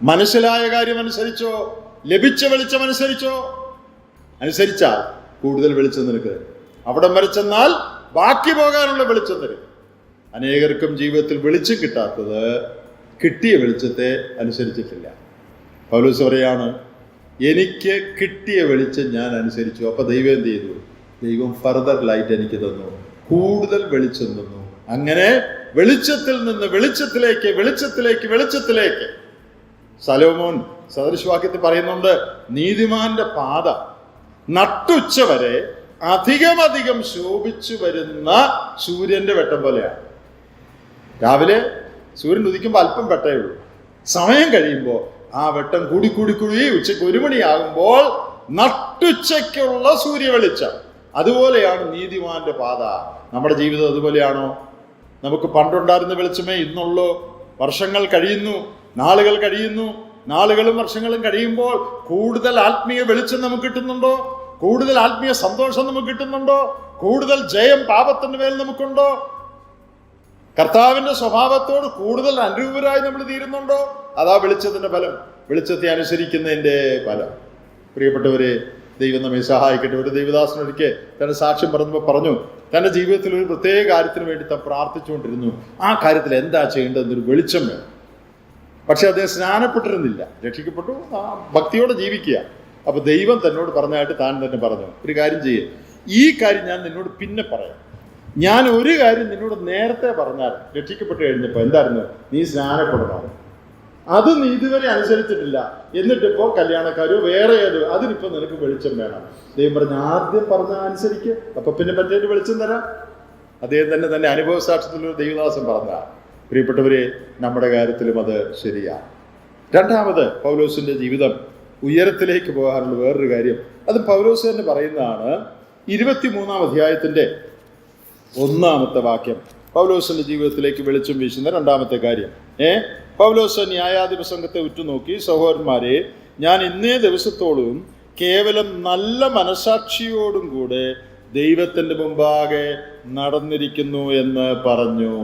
A: മനസ്സിലായ കാര്യം അനുസരിച്ചോ? ലഭിച്ച വെളിച്ചം അനുസരിച്ചോ? അനുസരിച്ചാൽ കൂടുതൽ വെളിച്ചം നിനക്ക് തരും. അവിടം വരെ ചെന്നാൽ ബാക്കി പോകാനുള്ള വെളിച്ചം തരും. അനേകർക്കും ജീവിതത്തിൽ വെളിച്ചം കിട്ടാത്തത് കിട്ടിയ വെളിച്ചത്തെ അനുസരിച്ചിട്ടില്ല. പൗലോസ് പറയാണ്, എനിക്ക് കിട്ടിയ വെളിച്ചം ഞാൻ അനുസരിച്ചു. അപ്പൊ ദൈവം എന്ത് ചെയ്തു? ദൈവം ഫർദർ ലൈറ്റ് എനിക്ക് തന്നു, കൂടുതൽ വെളിച്ചം തന്നു. അങ്ങനെ വെളിച്ചത്തിൽ നിന്ന് വെളിച്ചത്തിലേക്ക്, വെളിച്ചത്തിലേക്ക്, വെളിച്ചത്തിലേക്ക്. ശലോമോൻ സദൃശവാക്യത്തിൽ പറയുന്നുണ്ട്, നീതിമാന്റെ പാത നട്ടുച്ച വരെ അധികം ശോഭിച്ചു വരുന്ന സൂര്യന്റെ വെട്ടം പോലെയാണ്. രാവിലെ സൂര്യൻ ഉദിക്കുമ്പോൾ അല്പം വെട്ടേ ഉള്ളൂ. സമയം കഴിയുമ്പോൾ ആ വെട്ടം കൂടി ഉച്ചയ്ക്ക് 1 മണിയാകുമ്പോൾ നട്ടുച്ചയ്ക്കുള്ള സൂര്യ വെളിച്ചം. അതുപോലെയാണ് നീതിമാന്റെ പാത. നമ്മുടെ ജീവിതം അതുപോലെയാണോ? നമുക്ക് പണ്ടുണ്ടായിരുന്ന വെളിച്ചമേ ഇന്നുള്ളൂ. വർഷങ്ങൾ കഴിയുന്നു, നാളുകൾ കഴിയുന്നു. നാളുകളും വർഷങ്ങളും കഴിയുമ്പോൾ കൂടുതൽ ആത്മീയ വെളിച്ചം നമുക്ക് കിട്ടുന്നുണ്ടോ? കൂടുതൽ ആത്മീയ സന്തോഷം നമുക്ക് കിട്ടുന്നുണ്ടോ? കൂടുതൽ ജയം പാപത്തിന്റെ മേൽ നമുക്കുണ്ടോ? കർത്താവിന്റെ സ്വഭാവത്തോട് കൂടുതൽ അനുരൂപരായി നമ്മൾ തീരുന്നുണ്ടോ? അതാ വെളിച്ചത്തിന്റെ ഫലം, വെളിച്ചത്തെ അനുസരിക്കുന്നതിന്റെ ഫലം. പ്രിയപ്പെട്ടവരെ, ദൈവം നമ്മെ സഹായിക്കട്ടെ. ഒരു ദൈവദാസനൊരിക്കൽ തന്റെ സാക്ഷ്യം പറഞ്ഞു തന്റെ ജീവിതത്തിൽ ഒരു പ്രത്യേക കാര്യത്തിന് വേണ്ടി താൻ പ്രാർത്ഥിച്ചുകൊണ്ടിരുന്നു. ആ കാര്യത്തിൽ എന്താ ചെയ്യേണ്ടതെന്നൊരു വെളിച്ചം വേണം. പക്ഷെ അദ്ദേഹം സ്നാനപ്പെട്ടിരുന്നില്ല. രക്ഷിക്കപ്പെട്ടു, ആ ഭക്തിയോടെ ജീവിക്കുക. അപ്പൊ ദൈവം തന്നോട് പറഞ്ഞായിട്ട് താൻ തന്നെ പറഞ്ഞു, ഒരു കാര്യം ചെയ്യേ, ഈ കാര്യം ഞാൻ നിന്നോട് പിന്നെ പറയാം. ഞാൻ ഒരു കാര്യം നിന്നോട് നേരത്തെ പറഞ്ഞാൽ രക്ഷിക്കപ്പെട്ട് കഴിഞ്ഞപ്പോൾ എന്തായിരുന്നു? നീ സ്നാനപ്പെടണം. അത് നീ ഇതുവരെ അനുസരിച്ചിട്ടില്ല. എന്നിട്ടിപ്പോ കല്യാണക്കാരോ വേറെ ഏതോ അതിനിപ്പോ നിനക്ക് വെളിച്ചം വേണം. ദൈവം പറഞ്ഞ ആദ്യം പറഞ്ഞ അനുസരിക്ക്, അപ്പൊ പിന്നെ പറ്റേണ്ട വെളിച്ചം തരാം. അദ്ദേഹം തന്നെ അനുഭവ സാക്ഷ്യത്തിലൊരു ദൈവദാസൻ പറഞ്ഞ. പ്രിയപ്പെട്ടവരെ, നമ്മുടെ കാര്യത്തിലും അത് ശരിയാണ്. രണ്ടാമത്, പൗലോസിന്റെ ജീവിതം ഉയരത്തിലേക്ക് പോകാനുള്ള വേറൊരു കാര്യം, അത് പൗലോസ് തന്നെ പറയുന്നതാണ്. 23-ാം അധ്യായത്തിന്റെ 1-ാമത്തെ വാക്യം, പൗലോസിന്റെ ജീവിതത്തിലേക്ക് വെളിച്ചം വീശുന്ന രണ്ടാമത്തെ കാര്യം. പൗലോസ് ന്യായാധിപ സംഘത്തെ ഉറ്റുനോക്കി, സഹോദരന്മാരെ, ഞാൻ ഇന്നേ ദിവസത്തോളം കേവലം നല്ല മനസാക്ഷിയോടും കൂടെ ദൈവത്തിന്റെ മുമ്പാകെ നടന്നിരിക്കുന്നു എന്ന് പറഞ്ഞു.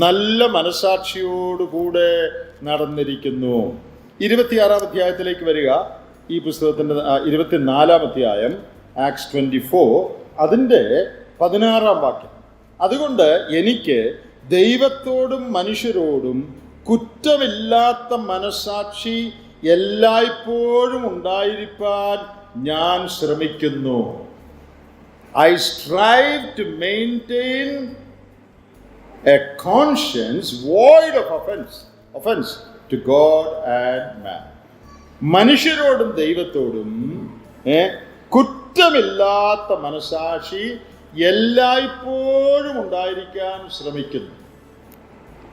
A: നല്ല മനസാക്ഷിയോടുകൂടെ നടന്നിരിക്കുന്നു. 26-ാം അധ്യായത്തിലേക്ക് വരിക. ഈ പുസ്തകത്തിന്റെ 24-ാം അധ്യായം, ആക്ട്സ് 24, അതിൻ്റെ 16-ാം വാക്യം. അതുകൊണ്ട് എനിക്ക് ദൈവത്തോടും മനുഷ്യരോടും കുറ്റമില്ലാത്ത മനസാക്ഷി എല്ലായ്പ്പോഴും ഉണ്ടായിരിക്കാൻ ഞാൻ ശ്രമിക്കുന്നു. I strive to maintain a conscience void of offense to God and man. മനുഷ്യരോടും ദൈവത്തോടും കുറ്റമില്ലാത്ത മനസാക്ഷി എല്ലായ്പ്പോഴും ഉണ്ടായിരിക്കാൻ ശ്രമിക്കുന്നു.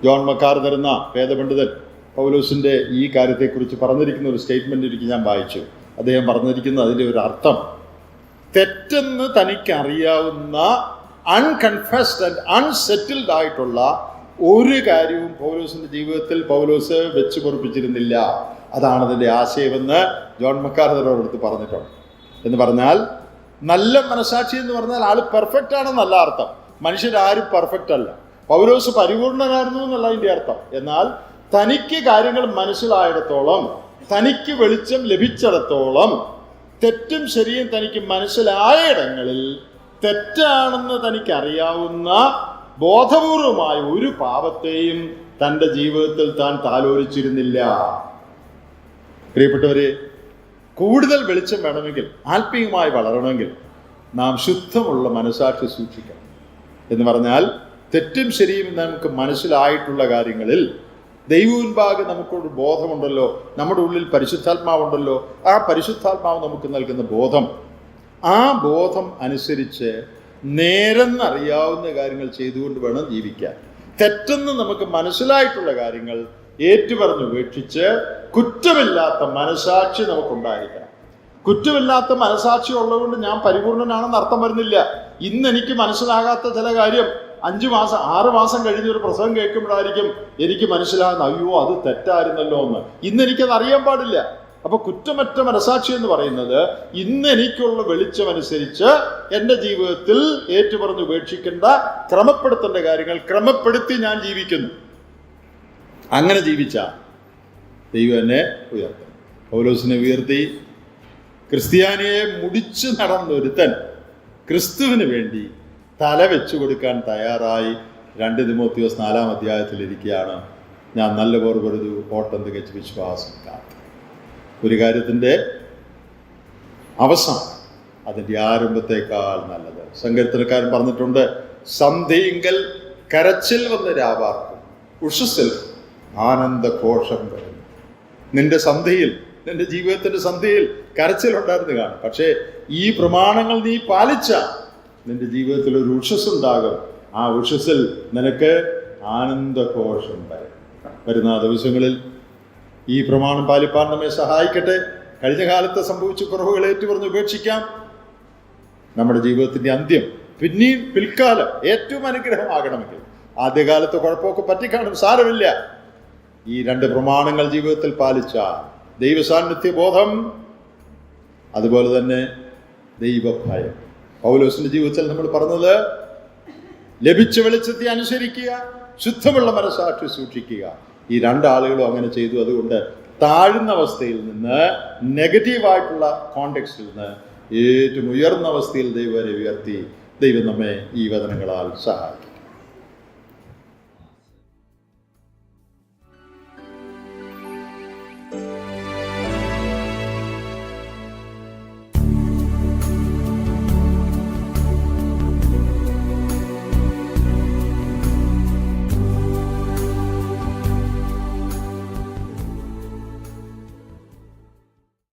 A: ജോൺ മക്കാർതർ എന്ന വേദപണ്ഡിതൻ പൗലോസിന്റെ ഈ കാര്യത്തെക്കുറിച്ച് പറഞ്ഞിരിക്കുന്ന ഒരു സ്റ്റേറ്റ്മെന്റ് ഒരിക്കൽ ഞാൻ വായിച്ചു. അദ്ദേഹം പറഞ്ഞിരിക്കുന്ന അതിൻ്റെ ഒരു അർത്ഥം, തെറ്റെന്ന് തനിക്കറിയാവുന്ന അൺകൺഫസ്ഡ് ആൻഡ് അൺസെറ്റിൽഡ് ആയിട്ടുള്ള ഒരു കാര്യവും പൗലോസിന്റെ ജീവിതത്തിൽ പൗലോസ് വെച്ച് പൊറുപ്പിച്ചിരുന്നില്ല. അതാണ് അതിൻ്റെ ആശയമെന്ന് ജോൺ മക്കാർതറോടടുത്ത് പറഞ്ഞിട്ടുണ്ട്. എന്ന് പറഞ്ഞാൽ, നല്ല മനസാക്ഷി എന്ന് പറഞ്ഞാൽ ആൾ പെർഫെക്റ്റ് ആണെന്നല്ല അർത്ഥം. മനുഷ്യരാരും പെർഫെക്റ്റ് അല്ല. പൗലോസ് പരിപൂർണനായിരുന്നു എന്നല്ല അതിൻ്റെ അർത്ഥം. എന്നാൽ തനിക്ക് കാര്യങ്ങൾ മനസ്സിലായിടത്തോളം, തനിക്ക് വെളിച്ചം ലഭിച്ചിടത്തോളം, തെറ്റും ശരിയും തനിക്ക് മനസ്സിലായ ഇടങ്ങളിൽ തെറ്റാണെന്ന് തനിക്കറിയാവുന്ന ബോധപൂർവമായ ഒരു പാപത്തെയും തൻ്റെ ജീവിതത്തിൽ താൻ താലോലിച്ചിരുന്നില്ല. പ്രിയപ്പെട്ടവരെ, കൂടുതൽ വെളിച്ചം വേണമെങ്കിൽ, ആത്മീയമായി വളരണമെങ്കിൽ നാം ശുദ്ധമുള്ള മനസാക്ഷി സൂക്ഷിക്കണം. എന്ന് പറഞ്ഞാൽ, തെറ്റും ശരിയും നമുക്ക് മനസ്സിലായിട്ടുള്ള കാര്യങ്ങളിൽ ദൈവമുൻപാകെ നമുക്കൊരു ബോധമുണ്ടല്ലോ, നമ്മുടെ ഉള്ളിൽ പരിശുദ്ധാത്മാവുണ്ടല്ലോ. ആ പരിശുദ്ധാത്മാവ് നമുക്ക് നൽകുന്ന ബോധം, ആ ബോധം അനുസരിച്ച് നേരെന്നറിയാവുന്ന കാര്യങ്ങൾ ചെയ്തുകൊണ്ട് വേണം ജീവിക്കാൻ. തെറ്റെന്ന് നമുക്ക് മനസ്സിലായിട്ടുള്ള കാര്യങ്ങൾ ഏറ്റുപറഞ്ഞ് ഉപേക്ഷിച്ച് കുറ്റമില്ലാത്ത മനസാക്ഷി നമുക്കുണ്ടായിരിക്കണം. കുറ്റമില്ലാത്ത മനസാക്ഷി ഉള്ളതുകൊണ്ട് ഞാൻ പരിപൂർണനാണെന്ന് അർത്ഥം വരുന്നില്ല. ഇന്ന് എനിക്ക് മനസ്സിലാകാത്ത ചില കാര്യം 5 മാസം 6 മാസം കഴിഞ്ഞ് ഒരു പ്രസംഗം കേൾക്കുമ്പോഴായിരിക്കും എനിക്ക് മനസ്സിലാകുന്ന, അയ്യോ അത് തെറ്റായിരുന്നല്ലോ എന്ന്. ഇന്ന് എനിക്കത് അറിയാൻ പാടില്ല. അപ്പൊ കുറ്റമറ്റ മനസാക്ഷി എന്ന് പറയുന്നത് ഇന്ന് എനിക്കുള്ള വെളിച്ചമനുസരിച്ച് എൻ്റെ ജീവിതത്തിൽ ഏറ്റുപറഞ്ഞ് ഉപേക്ഷിക്കേണ്ട, ക്രമപ്പെടുത്തേണ്ട കാര്യങ്ങൾ ക്രമപ്പെടുത്തി ഞാൻ ജീവിക്കുന്നു. അങ്ങനെ ജീവിച്ചാൽ ദൈവം എന്നെ ഉയർത്തും. പൗലോസിനെ ഉയർത്തി. ക്രിസ്ത്യാനിയെ മുടിച്ചു നടന്നൊരുത്തൻ ക്രിസ്തുവിന് വേണ്ടി തല വെച്ചു കൊടുക്കാൻ തയ്യാറായി 2 തിമോത്തിയോസ് 4-ാം അധ്യായത്തിലിരിക്കുകയാണ്. ഞാൻ നല്ല പോർ പൊരുതു, ഓട്ടം തികച്ച് വിശ്വാസം കാത്തു. ഒരു കാര്യത്തിൻ്റെ അവസാനം അതിൻ്റെ ആരംഭത്തേക്കാൾ നല്ലത്. സങ്കീർത്തനക്കാരൻ പറഞ്ഞിട്ടുണ്ട്, സന്ധിയിങ്കൽ കരച്ചിൽ വന്ന് രാവാർക്കും, ഉഷസ്സിൽ ആനന്ദഘോഷം വരുന്നു. നിന്റെ സന്ധിയിൽ, നിന്റെ ജീവിതത്തിന്റെ സന്ധിയിൽ കരച്ചിലുണ്ടായിരുന്നു കാണും. പക്ഷേ ഈ പ്രമാണങ്ങൾ നീ പാലിച്ച നിന്റെ ജീവിതത്തിൽ ഒരു ഉഷസ്സുണ്ടാകും. ആ ഉഷസ്സിൽ നിനക്ക് ആനന്ദഘോഷം വരും. വരുന്ന ദിവസങ്ങളിൽ ഈ പ്രമാണം പാലിപ്പാൻ നമ്മെ സഹായിക്കട്ടെ. കഴിഞ്ഞ കാലത്ത് സംഭവിച്ച കുറവുകൾ ഏറ്റുപറഞ്ഞ് ഉപേക്ഷിക്കാം. നമ്മുടെ ജീവിതത്തിന്റെ അന്ത്യം പിൽക്കാലം ഏറ്റവും അനുഗ്രഹമാകണമെങ്കിൽ ആദ്യകാലത്ത് കുഴപ്പമൊക്കെ പറ്റിക്കാണും, സാരമില്ല. ഈ 2 പ്രമാണങ്ങൾ ജീവിതത്തിൽ പാലിച്ച ദൈവസാന്നിധ്യ ബോധം, അതുപോലെ തന്നെ ദൈവഭയം. പൗലോസിന്റെ ജീവിതത്തിൽ നമ്മൾ പറഞ്ഞത് ലഭിച്ച വെളിച്ചത്തെ അനുസരിക്കുക, ശുദ്ധമുള്ള മനസ്സാക്ഷി സൂക്ഷിക്കുക. ഈ രണ്ടാളുകളും അങ്ങനെ ചെയ്തു. അതുകൊണ്ട് താഴ്ന്ന അവസ്ഥയിൽ നിന്ന്, നെഗറ്റീവായിട്ടുള്ള കോണ്ടെക്സ്റ്റിൽ നിന്ന് ഏറ്റവും ഉയർന്ന അവസ്ഥയിൽ ദൈവം ഉയർത്തി. ദൈവം നമ്മെ ഈ വചനങ്ങളാൽ സഹായിക്കും.